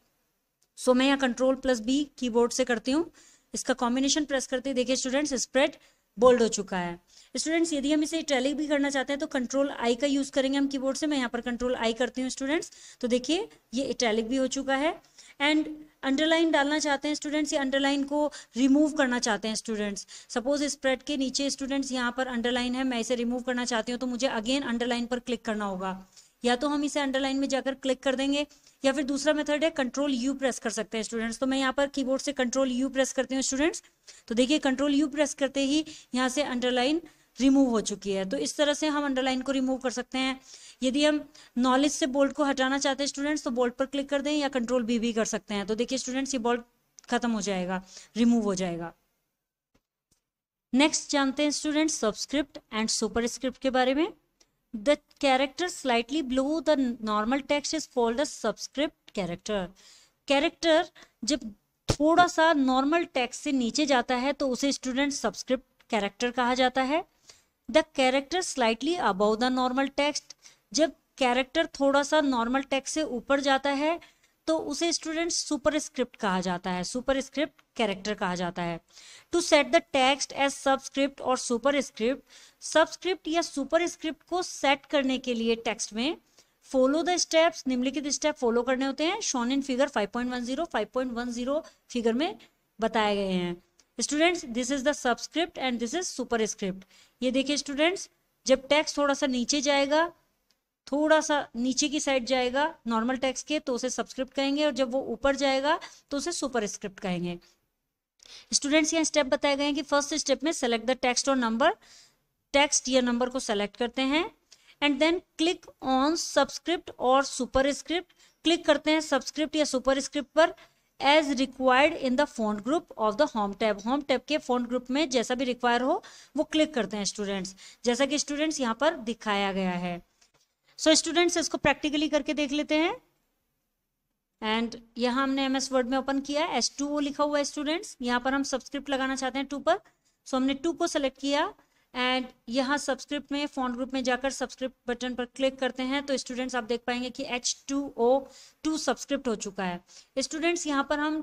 सो मैं यहाँ Ctrl+B कीबोर्ड से करती हूँ, इसका कॉम्बिनेशन प्रेस करते देखिए स्टूडेंट्स, स्प्रेड बोल्ड हो चुका है। स्टूडेंट्स, यदि हम इसे इटैलिक भी करना चाहते हैं तो Ctrl+I का यूज करेंगे हम कीबोर्ड से। मैं यहाँ पर Ctrl+I करती हूँ स्टूडेंट्स, तो देखिए ये इटैलिक भी हो चुका है। एंड अंडरलाइन डालना चाहते हैं स्टूडेंट्स, या अंडरलाइन को रिमूव करना चाहते हैं स्टूडेंट्स। सपोज स्प्रेड के नीचे स्टूडेंट्स यहाँ पर अंडरलाइन है, मैं इसे रिमूव करना चाहती हूँ, तो मुझे अगेन अंडरलाइन पर क्लिक करना होगा। या तो हम इसे अंडरलाइन में जाकर क्लिक कर देंगे, या फिर दूसरा मेथड है Ctrl+U प्रेस कर सकते हैं स्टूडेंट्स। तो मैं यहाँ पर कीबोर्ड से Ctrl+U प्रेस करती हूँ स्टूडेंट्स, तो देखिए Ctrl+U प्रेस करते ही यहाँ से अंडरलाइन रिमूव हो चुकी है। तो इस तरह से हम अंडरलाइन को रिमूव कर सकते हैं। यदि हम नॉलेज से बोल्ड को हटाना चाहते हैं स्टूडेंट्स, तो बोल्ड पर क्लिक कर दें, या Ctrl+B भी कर सकते हैं। तो देखिए स्टूडेंट्स, ये बोल्ड खत्म हो जाएगा, रिमूव हो जाएगा। नेक्स्ट जानते हैं स्टूडेंट्स सबस्क्रिप्ट एंड सुपरस्क्रिप्ट के बारे में। The character slightly below the normal text is called the subscript character. Character जब थोड़ा सा नॉर्मल टेक्स्ट से नीचे जाता है तो उसे स्टूडेंट सबस्क्रिप्ट कैरेक्टर कहा जाता है। The character slightly above the normal text, जब कैरेक्टर थोड़ा सा नॉर्मल टेक्स्ट से ऊपर जाता है तो उसे स्टूडेंट सुपरस्क्रिप्ट कहा जाता है, सुपरस्क्रिप्ट कैरेक्टर कहा जाता है। To set the text as subscript और सुपरस्क्रिप्ट, सबस्क्रिप्ट या सुपरस्क्रिप्ट को सेट करने के लिए टेक्स्ट में फॉलो द स्टेप्स, निम्नलिखित स्टेप फॉलो करने होते हैं, शोन इन फिगर 5.10 फिगर में बताए गए हैं। Students, this is the subscript and this is superscript. ये देखिए स्टूडेंट्स, जब टेक्स्ट थोड़ा सा नीचे जाएगा, थोड़ा सा नीचे की साइड जाएगा नॉर्मल टेक्स्ट के, तो उसे सबस्क्रिप्ट कहेंगे, और जब वो ऊपर जाएगा तो उसे सुपरस्क्रिप्ट कहेंगे। स्टूडेंट्स, यहाँ स्टेप बताए गए हैं कि फर्स्ट स्टेप में सेलेक्ट द टेक्स्ट और नंबर, टेक्स्ट या नंबर को सेलेक्ट करते हैं, and then click on subscript और सुपरस्क्रिप्ट, क्लिक करते हैं सबस्क्रिप्ट या सुपरस्क्रिप्ट पर as required in the font group of the home tab. Home tab के फॉन्ट ग्रुप में जैसा भी रिक्वायर हो वो क्लिक करते हैं स्टूडेंट्स, जैसा कि स्टूडेंट्स यहाँ पर दिखाया गया है। सो स्टूडेंट्स, इसको प्रैक्टिकली करके देख लेते हैं। एंड यहाँ हमने MS वर्ड में ओपन किया है, S2O लिखा हुआ है स्टूडेंट्स, यहाँ पर हम सबस्क्रिप्ट लगाना चाहते हैं 2 पर। सो हमने 2 को सेलेक्ट किया, एंड यहाँ सबस्क्रिप्ट में फॉन्ट ग्रुप में जाकर सबस्क्रिप्ट बटन पर क्लिक करते हैं, तो स्टूडेंट्स आप देख पाएंगे कि H2O2 सबस्क्रिप्ट हो चुका है। स्टूडेंट्स, यहाँ पर हम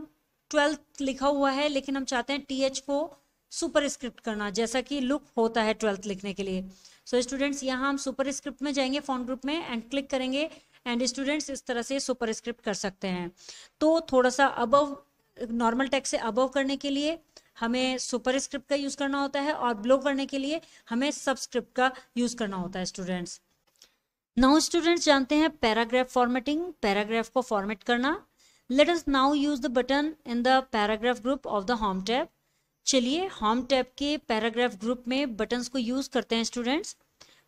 12 लिखा हुआ है, लेकिन हम चाहते हैं TH को सुपरस्क्रिप्ट करना, जैसा कि लुक होता है 12th लिखने के लिए। सो स्टूडेंट्स यहाँ हम सुपरस्क्रिप्ट में जाएंगे फॉन्ट ग्रुप में एंड क्लिक करेंगे एंड स्टूडेंट्स इस तरह से सुपरस्क्रिप्ट कर सकते हैं। तो थोड़ा सा अबव, नॉर्मल टेक्स्ट से अबव करने के लिए हमें सुपरस्क्रिप्ट का यूज करना होता है और बिलो करने के लिए हमें सबस्क्रिप्ट का यूज करना होता है स्टूडेंट्स। नाउ स्टूडेंट्स जानते हैं पैराग्राफ फॉर्मेटिंग, पैराग्राफ को फॉर्मेट करना। Let us now use the button in the paragraph group of the home tab. चलिए होम टैब के पैराग्राफ ग्रुप में बटन्स को यूज करते हैं स्टूडेंट्स।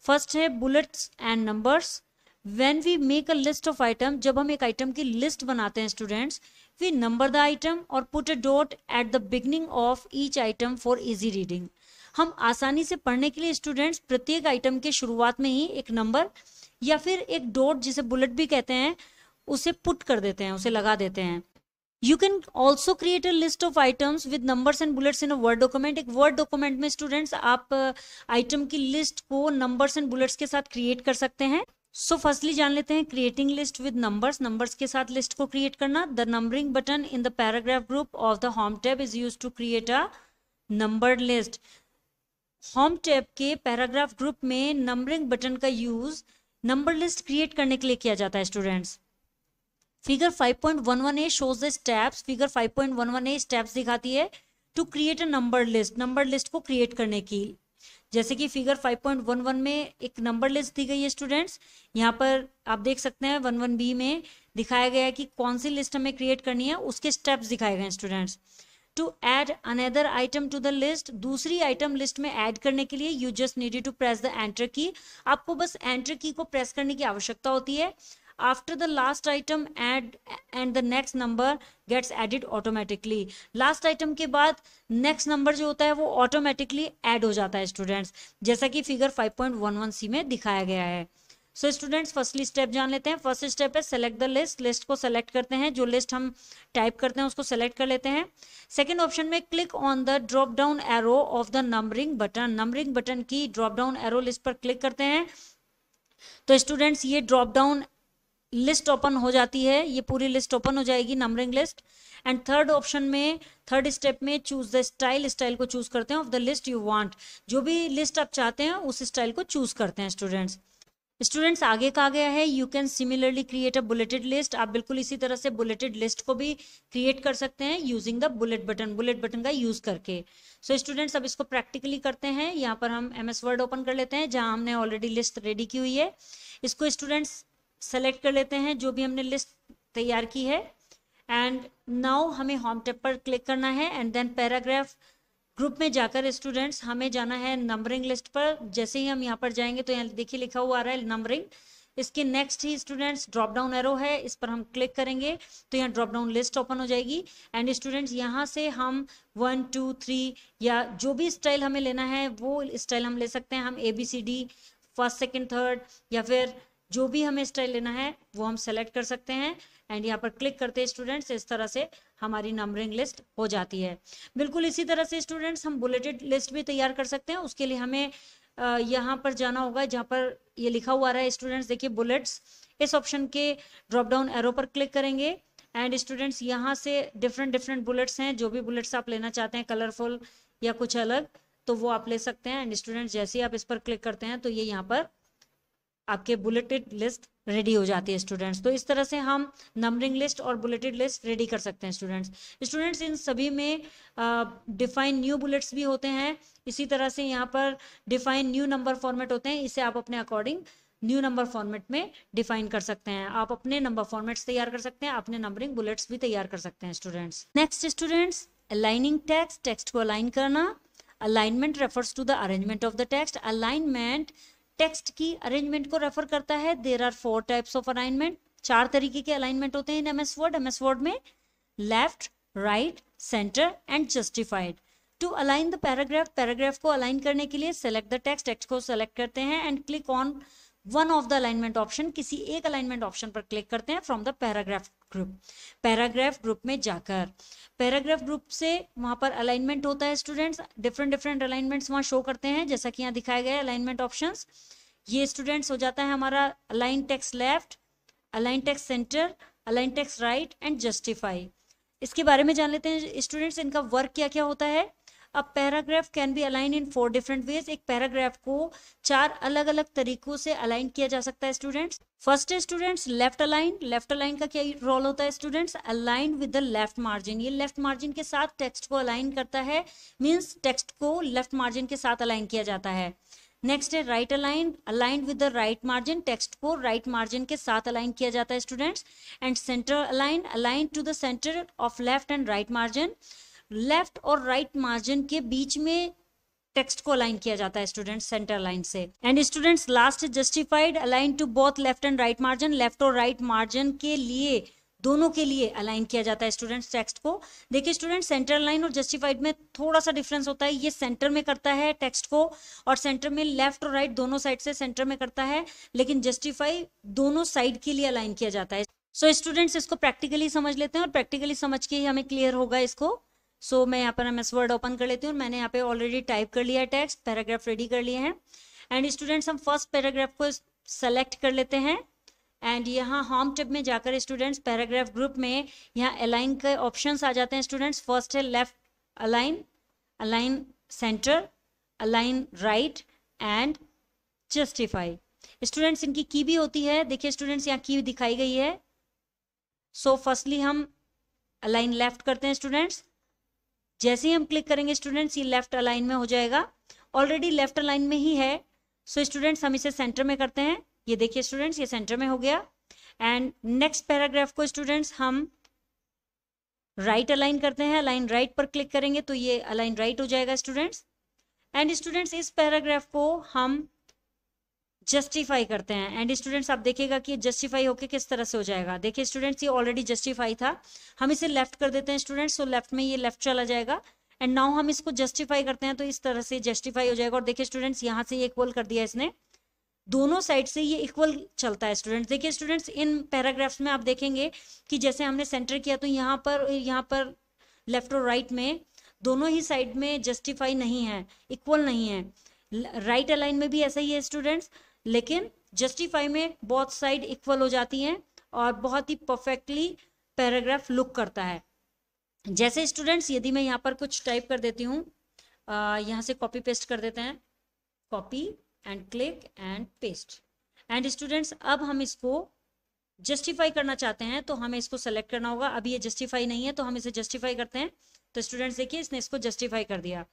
फर्स्ट है bullets and numbers. When we make a list of item, जब हम एक आइटम की लिस्ट बनाते हैं students, we number the item और put a dot at the beginning of each item for easy reading. हम आसानी से पढ़ने के लिए स्टूडेंट्स प्रत्येक आइटम के शुरुआत में ही एक नंबर या फिर एक डॉट, जिसे बुलेट भी कहते हैं, उसे पुट कर देते हैं, उसे लगा देते हैं। You can also create a list of items with numbers and bullets in a word document। एक word document में स्टूडेंट्स आप आइटम की लिस्ट को नंबर्स एंड बुलेट्स के साथ क्रिएट कर सकते हैं। सो फर्स्टली जान लेते हैं creating list with numbers, numbers के साथ लिस्ट को क्रिएट करना। The numbering button in the paragraph group of the home tab is used to create a numbered list. Home tab के पैराग्राफ ग्रुप में numbering button का use number list create करने के लिए किया जाता है students. Figure 5.11a shows the steps. Figure 5.11a steps दिखाती है to create a number list, number list को क्रिएट करने की। जैसे कि फिगर 5.11 में एक नंबर लिस्ट दी गई है स्टूडेंट्स। यहाँ पर आप देख सकते हैं 11b में दिखाया गया है कि कौन सी लिस्ट हमें क्रिएट करनी है, उसके स्टेप्स दिखाए गए हैं students. To add another item to the list, दूसरी आइटम लिस्ट में ऐड करने के लिए you just needed to press the enter key. आपको बस एंटर की को प्रेस करने की आवश्यकता होती है। After the last item add and the next number gets added automatically। Last item के बाद नेक्स्ट नंबर जो होता है वो ऑटोमेटिकली ऐड हो जाता है स्टूडेंट्स, जैसा कि फिगर 5.11c में दिखाया गया है। सो स्टूडेंट्स फर्स्टली स्टेप जान लेते हैं। फर्स्ट स्टेप है सेलेक्ट द लिस्ट, लिस्ट को सेलेक्ट करते हैं, जो लिस्ट हम टाइप करते हैं उसको सेलेक्ट कर लेते हैं। सेकेंड ऑप्शन में click on the drop down arrow of the numbering button, numbering button की ड्रॉप डाउन एरो लिस्ट पर क्लिक करते हैं तो स्टूडेंट्स ये ड्रॉप डाउन लिस्ट ओपन हो जाती है, ये पूरी लिस्ट ओपन हो जाएगी numbering list. And third option में, थर्ड स्टेप में चूज द स्टाइल, स्टाइल को चूज करते हैं of the list you want, जो भी लिस्ट आप चाहते हैं उस स्टाइल को चूज करते हैं स्टूडेंट्स आगे कहा गया है you can similarly create a bulleted list. आप बिल्कुल इसी तरह से बुलेटेड लिस्ट को भी क्रिएट कर सकते हैं using the bullet button, bullet button का यूज करके। सो स्टूडेंट्स अब इसको प्रैक्टिकली करते हैं। यहाँ पर हम MS वर्ड ओपन कर लेते हैं जहाँ हमने ऑलरेडी लिस्ट रेडी की हुई है। इसको स्टूडेंट्स सेलेक्ट कर लेते हैं जो भी हमने लिस्ट तैयार की है एंड नाउ हमें होम टैब पर क्लिक करना है एंड देन पैराग्राफ ग्रुप में जाकर स्टूडेंट्स हमें जाना है नंबरिंग लिस्ट पर। जैसे ही हम यहाँ पर जाएंगे तो यहाँ देखिए लिखा हुआ आ रहा है नंबरिंग। इसके नेक्स्ट ही स्टूडेंट्स ड्रॉप डाउन एरो है, इस पर हम क्लिक करेंगे तो यहाँ ड्रॉप डाउन लिस्ट ओपन हो जाएगी एंड स्टूडेंट्स यहाँ से हम 1 2 3 या जो भी स्टाइल हमें लेना है वो स्टाइल हम ले सकते हैं। हम ABCD फर्स्ट सेकेंड थर्ड या फिर जो भी हमें स्टाइल लेना है वो हम सेलेक्ट कर सकते हैं एंड यहाँ पर क्लिक करते हैं स्टूडेंट्स इस तरह से हमारी नंबरिंग लिस्ट हो जाती है। बिल्कुल इसी तरह से स्टूडेंट्स हम बुलेटेड लिस्ट भी तैयार कर सकते हैं। उसके लिए हमें यहाँ पर जाना होगा जहाँ पर ये लिखा हुआ रहा है स्टूडेंट्स, देखिए बुलेट्स, इस ऑप्शन के ड्रॉप डाउन एरो पर क्लिक करेंगे एंड स्टूडेंट्स यहाँ से डिफरेंट बुलेट्स हैं, जो भी बुलेट्स आप लेना चाहते हैं कलरफुल या कुछ अलग तो वो आप ले सकते हैं एंड स्टूडेंट्स जैसे ही आप इस पर क्लिक करते हैं तो ये यहाँ पर आपके बुलेटेड लिस्ट रेडी हो जाती है स्टूडेंट्स। तो इस तरह से हम नंबरिंग लिस्ट और बुलेटेड लिस्ट रेडी कर सकते हैं स्टूडेंट्स इन सभी में डिफाइन न्यू बुलेट्स भी होते हैं। इसी तरह से यहाँ पर डिफाइन न्यू नंबर फॉर्मेट होते हैं, इसे आप अपने अकॉर्डिंग न्यू नंबर फॉर्मेट में डिफाइन कर सकते हैं। आप अपने नंबर फॉर्मेट्स तैयार कर सकते हैं, अपने नंबरिंग बुलेट्स भी तैयार कर सकते हैं students. Next students aligning text, text को अलाइन करना। Alignment refers to the arrangement of the text. Alignment text की अरेंजमेंट को रेफर करता है। There are 4 types of alignment, 4 तरीके के अलाइनमेंट होते हैं इन MS वर्ड में left, right, center and justified. To align the paragraph, paragraph को अलाइन करने के लिए सेलेक्ट द टेक्स्ट, टेक्स्ट को सेलेक्ट करते हैं and click on one of the alignment option, किसी एक अलाइनमेंट ऑप्शन पर क्लिक करते हैं from the paragraph group. Paragraph group में जाकर पैराग्राफ ग्रुप से वहां पर अलाइनमेंट होता है स्टूडेंट्स, डिफरेंट अलाइनमेंट्स वहां शो करते हैं जैसा कि यहाँ दिखाया गया है अलाइनमेंट ऑप्शंस। ये स्टूडेंट्स हो जाता है हमारा align text left, align text centre, align text right and justify. इसके बारे में जान लेते हैं स्टूडेंट्स, इनका वर्क क्या क्या होता है। A paragraph can be align in 4 different ways. एक पैराग्राफ को 4 अलग अलग तरीकों से अलाइन किया जा सकता है स्टूडेंट्स। फर्स्ट है students left align. Left align का क्या रोल होता है students? Align with the left margin. ये लेफ्ट मार्जिन के साथ टेक्स्ट को अलाइन करता है, मीन्स टेक्स्ट को लेफ्ट मार्जिन के साथ अलाइन किया जाता है। नेक्स्ट है right align. Align with the right margin, text को राइट मार्जिन के साथ अलाइन किया जाता है students. And center align, align to the centre of left and right margin. Left और राइट मार्जिन के बीच में टेक्स्ट को अलाइन किया जाता है स्टूडेंट्स सेंटर लाइन से। And students last justified, align to both left and right margin. Left और राइट मार्जिन के लिए, दोनों के लिए अलाइन किया जाता है स्टूडेंट्स टेक्स्ट को। देखिए स्टूडेंट, सेंटर लाइन और जस्टिफाइड में थोड़ा सा डिफरेंस होता है। ये सेंटर में करता है टेक्स्ट को, और सेंटर में लेफ्ट और राइट दोनों साइड से सेंटर में करता है, लेकिन जस्टिफाई दोनों साइड के लिए अलाइन किया जाता है। सो स्टूडेंट्स इसको प्रैक्टिकली समझ लेते हैं, और प्रैक्टिकली समझ के ही हमें क्लियर होगा इसको। सो मैं यहाँ पर MS वर्ड ओपन कर लेती हूँ, मैंने यहाँ पे ऑलरेडी टाइप कर लिया है टेक्स्ट, पैराग्राफ रेडी कर लिए हैं। एंड स्टूडेंट्स हम फर्स्ट पैराग्राफ को सेलेक्ट कर लेते हैं, एंड यहाँ होम टैब में जाकर स्टूडेंट्स पैराग्राफ ग्रुप में यहाँ अलाइन के ऑप्शंस आ जाते हैं स्टूडेंट्स। फर्स्ट है left align, align centre, align right and justify. Students इनकी की भी होती है, देखिए स्टूडेंट्स यहाँ की दिखाई गई है। सो फर्स्टली हम अलाइन लेफ्ट करते हैं स्टूडेंट्स। जैसे ही हम क्लिक करेंगे स्टूडेंट्स ये लेफ्ट अलाइन में हो जाएगा, ऑलरेडी लेफ्ट अलाइन में ही है। सो स्टूडेंट्स हम इसे सेंटर में करते हैं, ये देखिए स्टूडेंट्स ये सेंटर में हो गया। एंड नेक्स्ट पैराग्राफ को स्टूडेंट्स हम राइट अलाइन करते हैं, अलाइन राइट पर क्लिक करेंगे तो ये अलाइन राइट हो जाएगा स्टूडेंट्स। एंड स्टूडेंट्स इस पैराग्राफ को हम जस्टिफाई करते हैं, एंड स्टूडेंट्स आप देखिएगा कि जस्टिफाई होके किस तरह से हो जाएगा। देखिए स्टूडेंट्स ये ऑलरेडी जस्टिफाई था, हम इसे लेफ्ट कर देते हैं स्टूडेंट्स, तो लेफ्ट में ये लेफ्ट चला जाएगा। एंड नाउ हम इसको जस्टिफाई करते हैं तो इस तरह से जस्टिफाई हो जाएगा। और देखिए स्टूडेंट्स यहाँ से ये इक्वल कर दिया इसने, दोनों साइड से ये इक्वल चलता है स्टूडेंट्स। देखिए स्टूडेंट्स इन पैराग्राफ्स में आप देखेंगे कि जैसे हमने सेंटर किया तो यहाँ पर लेफ्ट और राइट में दोनों ही साइड में जस्टिफाई नहीं है, इक्वल नहीं है। राइट अलाइन में भी ऐसा ही है स्टूडेंट्स, लेकिन जस्टिफाई में बोथ साइड इक्वल हो जाती हैं और बहुत ही परफेक्टली पैराग्राफ लुक करता है। जैसे स्टूडेंट्स यदि मैं यहाँ पर कुछ टाइप कर देती हूँ, यहाँ से कॉपी पेस्ट कर देते हैं, copy and click and paste. And students अब हम इसको जस्टिफाई करना चाहते हैं तो हमें इसको सेलेक्ट करना होगा। अभी ये जस्टिफाई नहीं है तो हम इसे जस्टिफाई करते हैं। तो स्टूडेंट्स देखिए इसने इसको जस्टिफाई कर दिया।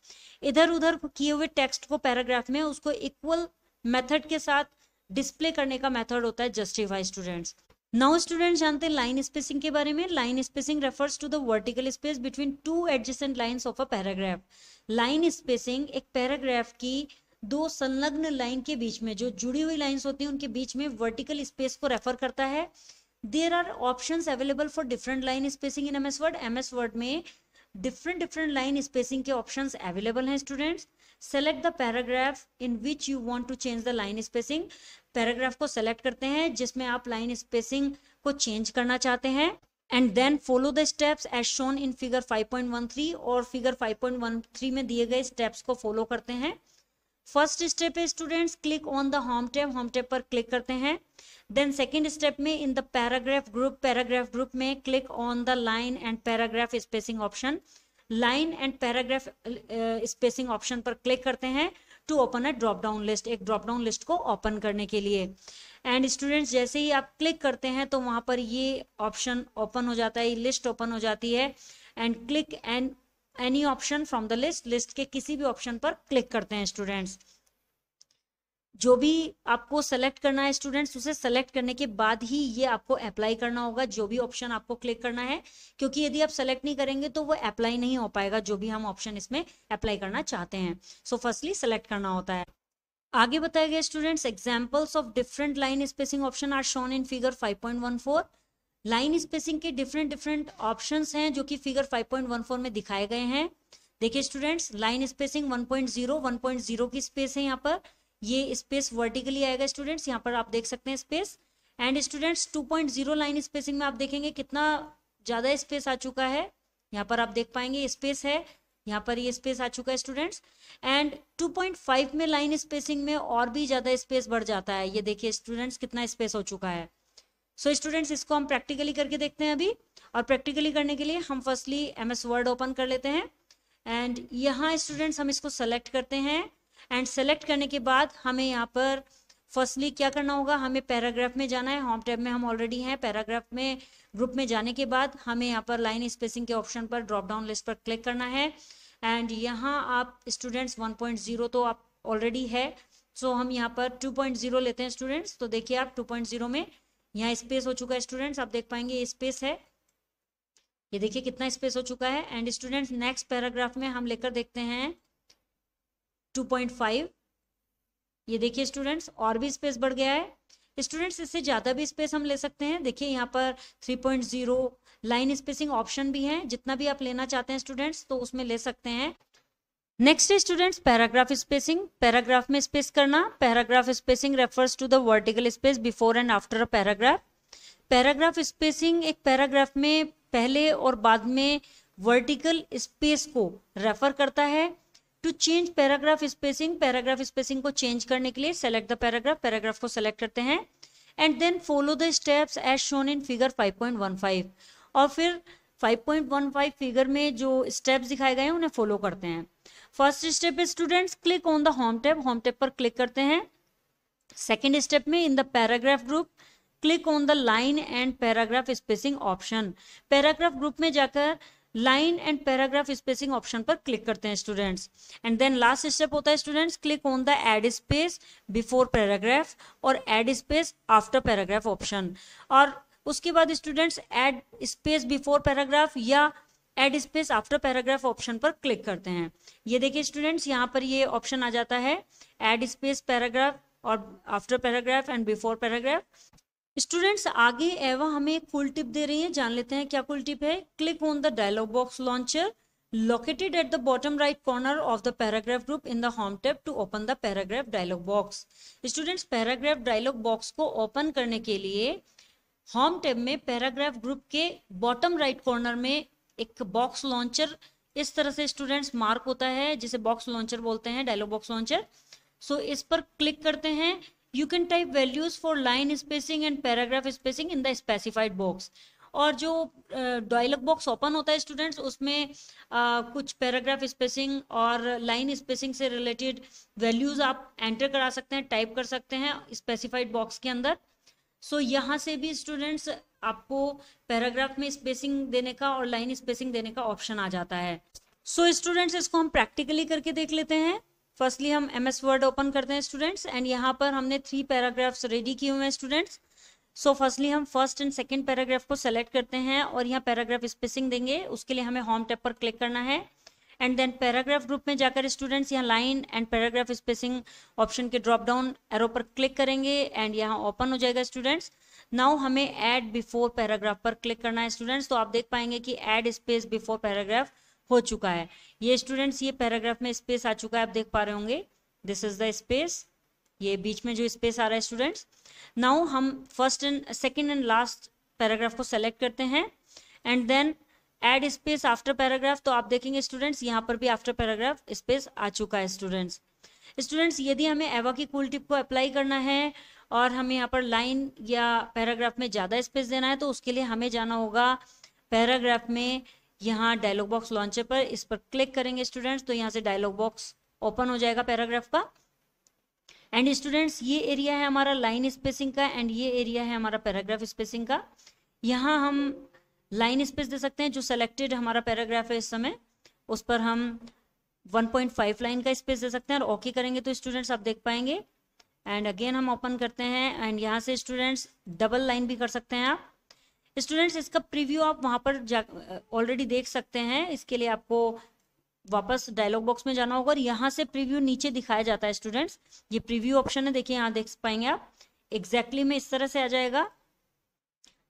इधर उधर किए हुए टेक्स्ट को पैराग्राफ में उसको इक्वल मेथड के साथ डिस्प्ले करने का मेथड होता है जस्टिफाई स्टूडेंट्स। नाउ स्टूडेंट्स जानते हैं लाइन स्पेसिंग के बारे में। Line spacing refers to the vertical space between two adjacent lines of a paragraph. Line spacing एक पैराग्राफ की दो संलग्न लाइन के बीच में, जो जुड़ी हुई लाइंस होती हैं उनके बीच में वर्टिकल स्पेस को रेफर करता है। There are options available for different line spacing in MS Word. MS Word में डिफरेंट लाइन स्पेसिंग के ऑप्शंस अवेलेबल हैं students. Select the paragraph in which you want to change the line spacing. Paragraph को select करते हैं जिसमें आप line spacing को change करना चाहते हैं, and then follow the steps as shown in figure 5.13, और फिगर 5.13 में दिए गए स्टेप्स को फॉलो करते हैं। फर्स्ट स्टेप है students click on the home tab पर क्लिक करते हैं। देन सेकेंड स्टेप में इन द पैराग्राफ ग्रुप में click on the line and paragraph spacing option. Line and paragraph spacing option पर क्लिक करते हैं to open a drop down list, एक drop down list को open करने के लिए। एंड स्टूडेंट्स जैसे ही आप क्लिक करते हैं तो वहां पर ये ऑप्शन ओपन हो जाता है, लिस्ट ओपन हो जाती है। And click and any option from the list के किसी भी ऑप्शन पर क्लिक करते हैं स्टूडेंट्स। जो भी आपको सेलेक्ट करना है स्टूडेंट्स, उसे सेलेक्ट करने के बाद ही ये आपको अप्लाई करना होगा, जो भी ऑप्शन आपको क्लिक करना है, क्योंकि यदि आप सेलेक्ट नहीं करेंगे तो वो अप्लाई नहीं हो पाएगा जो भी हम ऑप्शन इसमें अप्लाई करना चाहते हैं। सो फर्स्टली सेलेक्ट करना होता है। आगे बताया गया students examples of different line spacing option are shown in figure 5.14। Line spacing के डिफरेंट ऑप्शंस हैं जो कि फिगर 5.14 में दिखाए गए हैं। देखिए स्टूडेंट्स लाइन स्पेसिंग 1.0 की स्पेस है, यहाँ पर ये स्पेस वर्टिकली आएगा स्टूडेंट्स, यहाँ पर आप देख सकते हैं space. And students 2.0 line spacing में आप देखेंगे कितना ज्यादा स्पेस आ चुका है, यहाँ पर आप देख पाएंगे स्पेस है, यहाँ पर ये स्पेस आ चुका है स्टूडेंट्स। एंड 2.5 में लाइन स्पेसिंग में और भी ज्यादा स्पेस बढ़ जाता है, ये देखिए स्टूडेंट्स कितना स्पेस हो चुका है। सो स्टूडेंट्स इसको हम प्रैक्टिकली करके देखते हैं अभी, और प्रैक्टिकली करने के लिए हम फर्स्टली MS वर्ड ओपन कर लेते हैं। एंड यहाँ स्टूडेंट्स हम इसको सेलेक्ट करते हैं एंड सेलेक्ट करने के बाद हमें यहाँ पर फर्स्टली क्या करना होगा, हमें पैराग्राफ में जाना है। होम टैब में हम ऑलरेडी हैं। पैराग्राफ में ग्रुप में जाने के बाद हमें यहाँ पर लाइन स्पेसिंग के ऑप्शन पर ड्रॉप डाउन लिस्ट पर क्लिक करना है एंड यहाँ आप स्टूडेंट्स 1.0 तो आप ऑलरेडी है, सो हम यहाँ पर 2.0 लेते हैं स्टूडेंट्स। तो देखिए आप 2.0 में यहाँ स्पेस हो चुका है स्टूडेंट्स, आप देख पाएंगे ये स्पेस है, ये देखिए कितना स्पेस हो चुका है। एंड स्टूडेंट्स नेक्स्ट पैराग्राफ में हम लेकर देखते हैं 2.5, ये देखिए स्टूडेंट्स और भी स्पेस बढ़ गया है। स्टूडेंट्स इससे ज़्यादा भी स्पेस हम ले सकते हैं, देखिए यहाँ पर 3.0 लाइन स्पेसिंग ऑप्शन भी है, जितना भी आप लेना चाहते हैं स्टूडेंट्स तो उसमें ले सकते हैं। नेक्स्ट है स्टूडेंट्स पैराग्राफ स्पेसिंग, पैराग्राफ में स्पेस करना। Paragraph spacing refers to the vertical space before and after a paragraph. Paragraph spacing एक पैराग्राफ में पहले और बाद में वर्टिकल स्पेस को रेफर करता है। To change paragraph spacing, paragraph spacing को चेंज करने के लिए सेलेक्ट द पैराग्राफ, पैराग्राफ को सेलेक्ट करते हैं and then follow the steps as shown in figure 5.15 और फिर 5.15 फिगर में जो स्टेप्स दिखाए गए हैं उन्हें फॉलो करते हैं। फर्स्ट स्टेप है students click on the home tab, home tab पर क्लिक करते हैं। सेकेंड स्टेप में in the paragraph group click on the line and paragraph spacing option, paragraph group में जाकर line and paragraph spacing option पर click करते हैं students. And then last step होता है students click on the add space before paragraph और add space after paragraph option, और उसके बाद students add space before paragraph या add space after paragraph option पर क्लिक करते हैं। ये देखिए स्टूडेंट्स यहाँ पर ये ऑप्शन आ जाता है ऐड स्पेस पैराग्राफ और after paragraph and before paragraph. Students आगे एवा हमें एक फुल टिप दे रही है, जान लेते हैं क्या फुल टिप है। Click on the dialog box launcher located at the bottom right corner of the paragraph group in the home tab to open the paragraph dialog box। Students paragraph dialog box को open करने के लिए home tab में paragraph group के bottom right corner में एक box launcher इस तरह से स्टूडेंट्स मार्क होता है, जिसे बॉक्स लॉन्चर बोलते हैं, डायलॉग बॉक्स लॉन्चर। सो इस पर क्लिक करते हैं। You can type values for line spacing and paragraph spacing in the specified box. और जो डायलॉग बॉक्स ओपन होता है स्टूडेंट्स उसमें कुछ पैराग्राफ स्पेसिंग और लाइन स्पेसिंग से रिलेटेड वैल्यूज आप एंटर करा सकते हैं, टाइप कर सकते हैं स्पेसिफाइड बॉक्स के अंदर। सो यहाँ से भी स्टूडेंट्स आपको पैराग्राफ में स्पेसिंग देने का और लाइन स्पेसिंग देने का ऑप्शन आ जाता है। सो स्टूडेंट्स इसको हम प्रैक्टिकली करके देख लेते हैं। फर्स्टली हम MS वर्ड ओपन करते हैं स्टूडेंट्स एंड यहाँ पर हमने 3 पैराग्राफ्स रेडी किए हुए हैं स्टूडेंट्स। सो फर्स्टली हम फर्स्ट एंड सेकंड पैराग्राफ को सेलेक्ट करते हैं और यहाँ पैराग्राफ स्पेसिंग देंगे। उसके लिए हमें होम टैब पर क्लिक करना है एंड देन पैराग्राफ ग्रुप में जाकर स्टूडेंट्स यहाँ line and paragraph spacing option के ड्रॉप डाउन एरो पर क्लिक करेंगे एंड यहाँ ओपन हो जाएगा स्टूडेंट्स। नाउ हमें ऐड बिफोर पैराग्राफ पर क्लिक करना है स्टूडेंट्स। तो आप देख पाएंगे कि ऐड स्पेस बिफोर पैराग्राफ हो चुका है। ये स्टूडेंट्स ये पैराग्राफ में स्पेस आ चुका है, आप देख पा रहे होंगे, दिस इज द स्पेस, ये बीच में जो स्पेस आ रहा है स्टूडेंट्स। नाउ हम first and second and last paragraph को सेलेक्ट करते हैं and then add space after paragraph. तो आप देखेंगे स्टूडेंट्स यहाँ पर भी आफ्टर पैराग्राफ स्पेस आ चुका है स्टूडेंट्स। स्टूडेंट्स यदि हमें एवा की कूल टिप को अप्लाई करना है और हमें यहाँ पर लाइन या पैराग्राफ में ज़्यादा स्पेस देना है तो उसके लिए हमें जाना होगा पैराग्राफ में, यहाँ डायलॉग बॉक्स लॉन्चर पर इस पर क्लिक करेंगे स्टूडेंट्स। तो यहाँ से डायलॉग बॉक्स ओपन हो जाएगा पैराग्राफ का एंड स्टूडेंट्स ये एरिया है हमारा लाइन स्पेसिंग का एंड ये एरिया है हमारा पैराग्राफ स्पेसिंग का। यहाँ हम लाइन स्पेस दे सकते हैं, जो सेलेक्टेड हमारा पैराग्राफ है इस समय उस पर हम 1.5 लाइन का स्पेस दे सकते हैं और ओके करेंगे तो स्टूडेंट्स आप देख पाएंगे। एंड अगेन हम ओपन करते हैं एंड यहाँ से स्टूडेंट्स डबल लाइन भी कर सकते हैं आप। स्टूडेंट्स इसका प्रीव्यू आप वहाँ पर ऑलरेडी देख सकते हैं। इसके लिए आपको वापस डायलॉग बॉक्स में जाना होगा और यहाँ से प्रीव्यू नीचे दिखाया जाता है स्टूडेंट्स। ये प्रीव्यू ऑप्शन है, देखिए यहाँ देख पाएंगे आप, एग्जैक्टली में इस तरह से आ जाएगा,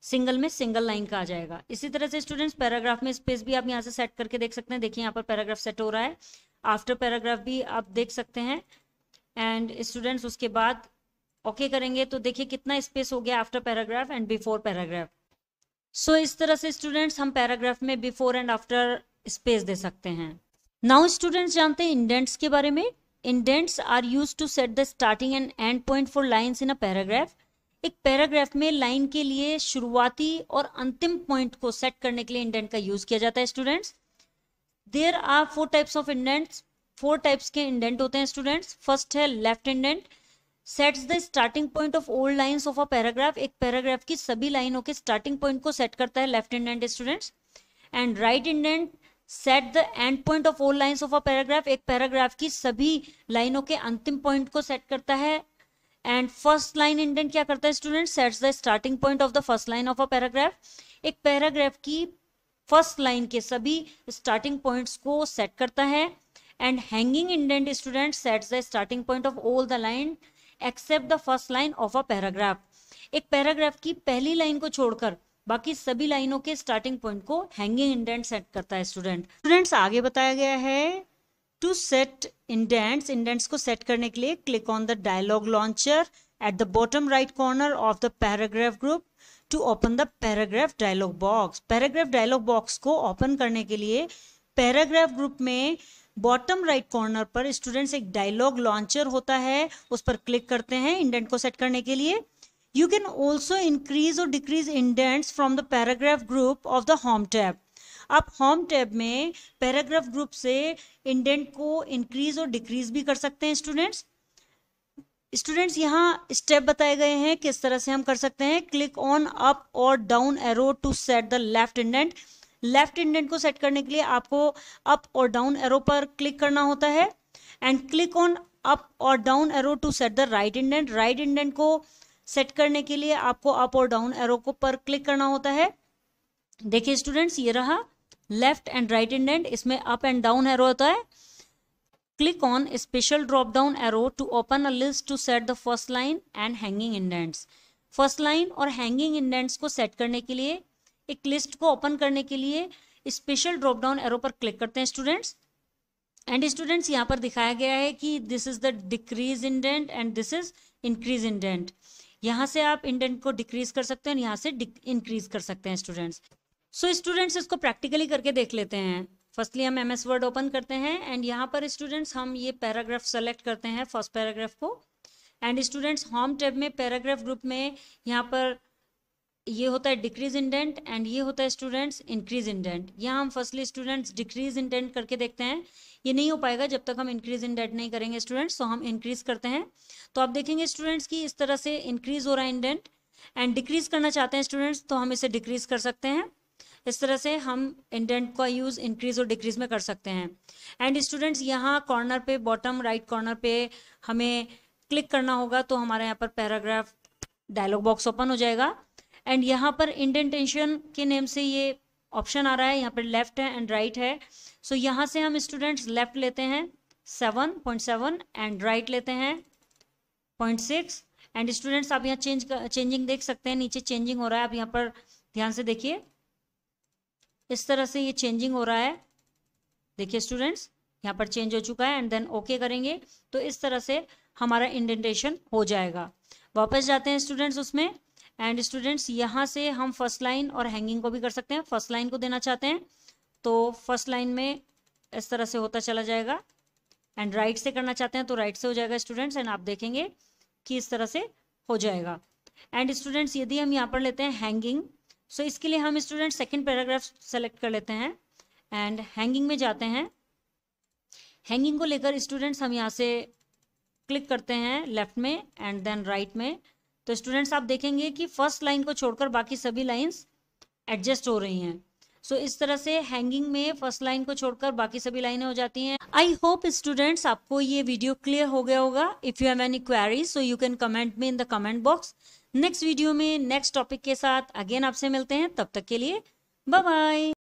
सिंगल में सिंगल लाइन का आ जाएगा। इसी तरह से स्टूडेंट्स पैराग्राफ में स्पेस भी आप यहाँ से सेट करके देख सकते हैं। देखिए यहाँ पर पैराग्राफ सेट हो रहा है, आफ्टर पैराग्राफ भी आप देख सकते हैं एंड स्टूडेंट्स उसके बाद ओके करेंगे तो देखिए कितना स्पेस हो गया after paragraph and before paragraph. So इस तरह से स्टूडेंट्स हम पैराग्राफ में बिफोर एंड आफ्टर स्पेस दे सकते हैं। नाउ स्टूडेंट्स जानते हैं इंडेंट्स के बारे में। Indents are used to set the starting and end point for lines in a paragraph. एक पैराग्राफ में लाइन के लिए शुरुआती और अंतिम पॉइंट को सेट करने के लिए इंडेंट का यूज किया जाता है students. There are 4 types of indents, 4 types के इंडेंट होते हैं स्टूडेंट्स। फर्स्ट है left indent, sets the starting point of all lines of a paragraph, एक पैराग्राफ की सभी लाइनों के स्टार्टिंग पॉइंट को सेट करता है left indent students. And right indent set the end point of all lines of a paragraph, एक paragraph की सभी लाइनों के अंतिम पॉइंट को सेट करता है। एंड फर्स्ट लाइन इंडेंट क्या करता है student, sets the starting point of the first line of a paragraph, एक पैराग्राफ की फर्स्ट लाइन के सभी स्टार्टिंग पॉइंट्स को सेट करता है। And hanging indent student sets the starting point of all the line except the first line of a paragraph, एक paragraph की पहली लाइन को छोड़कर बाकी सभी लाइनों के स्टार्टिंग पॉइंट को हैंगिंग इंडेंट सेट करता है स्टूडेंट्स आगे बताया गया है टू सेट इंडेंट्स, इंडेंट्स को सेट करने के लिए click on the dialog launcher at the bottom right corner of the paragraph group to open the paragraph dialog box. Paragraph dialog box को ओपन करने के लिए पैराग्राफ ग्रुप में bottom right corner पर स्टूडेंट्स एक डायलॉग लॉन्चर होता है, उस पर क्लिक करते हैं इंडेंट को सेट करने के लिए। यू कैन ऑल्सो इंक्रीज और decrease indents from the paragraph group of the home tab. आप होम टैब में पैराग्राफ ग्रुप से इंडेंट को इंक्रीज और डिक्रीज भी कर सकते हैं स्टूडेंट्स यहाँ स्टेप बताए गए हैं किस तरह से हम कर सकते हैं। क्लिक ऑन अप और down arrow to set the left indent, left indent को सेट करने के लिए आपको अप और डाउन एरो पर क्लिक करना होता है। एंड क्लिक ऑन अप और down arrow to set the right indent, right indent को सेट करने के लिए आपको अप और डाउन एरो को पर क्लिक करना होता है। देखिए स्टूडेंट्स ये रहा लेफ्ट एंड राइट इंडेंट, इसमें अप एंड डाउन एरो होता है। Click on special drop down arrow to open a list to set the first line and hanging indents. First line और हैंगिंग इंडेंट्स को set करने के लिए एक list को ओपन करने के लिए स्पेशल ड्रॉप डाउन एरो पर क्लिक करते हैं स्टूडेंट्स। एंड स्टूडेंट्स यहाँ पर दिखाया गया है कि this is the decrease indent and this is increase indent. यहाँ से आप इंडेंट को डिक्रीज कर सकते हैं, यहाँ से इंक्रीज कर सकते हैं स्टूडेंट्स। सो स्टूडेंट्स इसको प्रैक्टिकली करके देख लेते हैं। फर्स्टली हम MS वर्ड ओपन करते हैं एंड यहाँ पर स्टूडेंट्स हम ये पैराग्राफ सेलेक्ट करते हैं फर्स्ट पैराग्राफ को। एंड स्टूडेंट्स होम टैब में पैराग्राफ ग्रुप में यहाँ पर ये होता है डिक्रीज इंडेंट एंड ये होता है स्टूडेंट्स इंक्रीज इंडेंट। यहाँ हम फर्स्टली स्टूडेंट्स डिक्रीज इंडेंट करके देखते हैं, ये नहीं हो पाएगा जब तक हम इंक्रीज इंडेंट नहीं करेंगे स्टूडेंट्स, तो हम इंक्रीज करते हैं। तो आप देखेंगे स्टूडेंट्स की इस तरह से इंक्रीज हो रहा है इंडेंट। एंड डिक्रीज करना चाहते हैं स्टूडेंट्स तो हम इसे डिक्रीज कर सकते हैं। इस तरह से हम इंडेंट का यूज इंक्रीज और डिक्रीज में कर सकते हैं। एंड स्टूडेंट्स यहाँ कॉर्नर पे बॉटम राइट कॉर्नर पे हमें क्लिक करना होगा तो हमारे यहाँ पर पैराग्राफ डायलॉग बॉक्स ओपन हो जाएगा। एंड यहाँ पर इंडेंटेशन के नेम से ये ऑप्शन आ रहा है, यहाँ पर लेफ्ट है एंड राइट है। सो यहाँ से हम स्टूडेंट्स लेफ्ट लेते हैं 7.7 एंड राइट लेते हैं 0.6। एंड स्टूडेंट्स आप यहाँ चेंजिंग देख सकते हैं, नीचे चेंजिंग हो रहा है। आप यहाँ पर ध्यान से देखिए, इस तरह से ये चेंजिंग हो रहा है। देखिए स्टूडेंट्स यहाँ पर चेंज हो चुका है एंड देन ओके करेंगे तो इस तरह से हमारा इंडेंटेशन हो जाएगा। वापस जाते हैं स्टूडेंट्स उसमें। एंड स्टूडेंट्स यहाँ से हम फर्स्ट लाइन और हैंगिंग को भी कर सकते हैं। फर्स्ट लाइन को देना चाहते हैं तो फर्स्ट लाइन में इस तरह से होता चला जाएगा। एंड राइट से करना चाहते हैं तो राइट से हो जाएगा स्टूडेंट्स। एंड आप देखेंगे कि इस तरह से हो जाएगा। एंड स्टूडेंट्स यदि हम यहाँ पर लेते हैं हैंगिंग, सो इसके लिए हम स्टूडेंट सेकंड पैराग्राफ सेलेक्ट कर लेते हैं एंड हैंगिंग में जाते हैं। हैंगिंग को लेकर स्टूडेंट्स हम यहाँ से क्लिक करते हैं लेफ्ट में एंड देन राइट में। तो स्टूडेंट्स आप देखेंगे कि फर्स्ट लाइन को छोड़कर बाकी सभी लाइंस एडजस्ट हो रही हैं। सो इस तरह से हैंगिंग में फर्स्ट लाइन को छोड़कर बाकी सभी लाइनें हो जाती हैं। आई होप स्टूडेंट्स आपको ये वीडियो क्लियर हो गया होगा। If you have any query so you can comment me in the comment box. Next video में नेक्स्ट टॉपिक के साथ अगेन आपसे मिलते हैं, तब तक के लिए बाय बाय।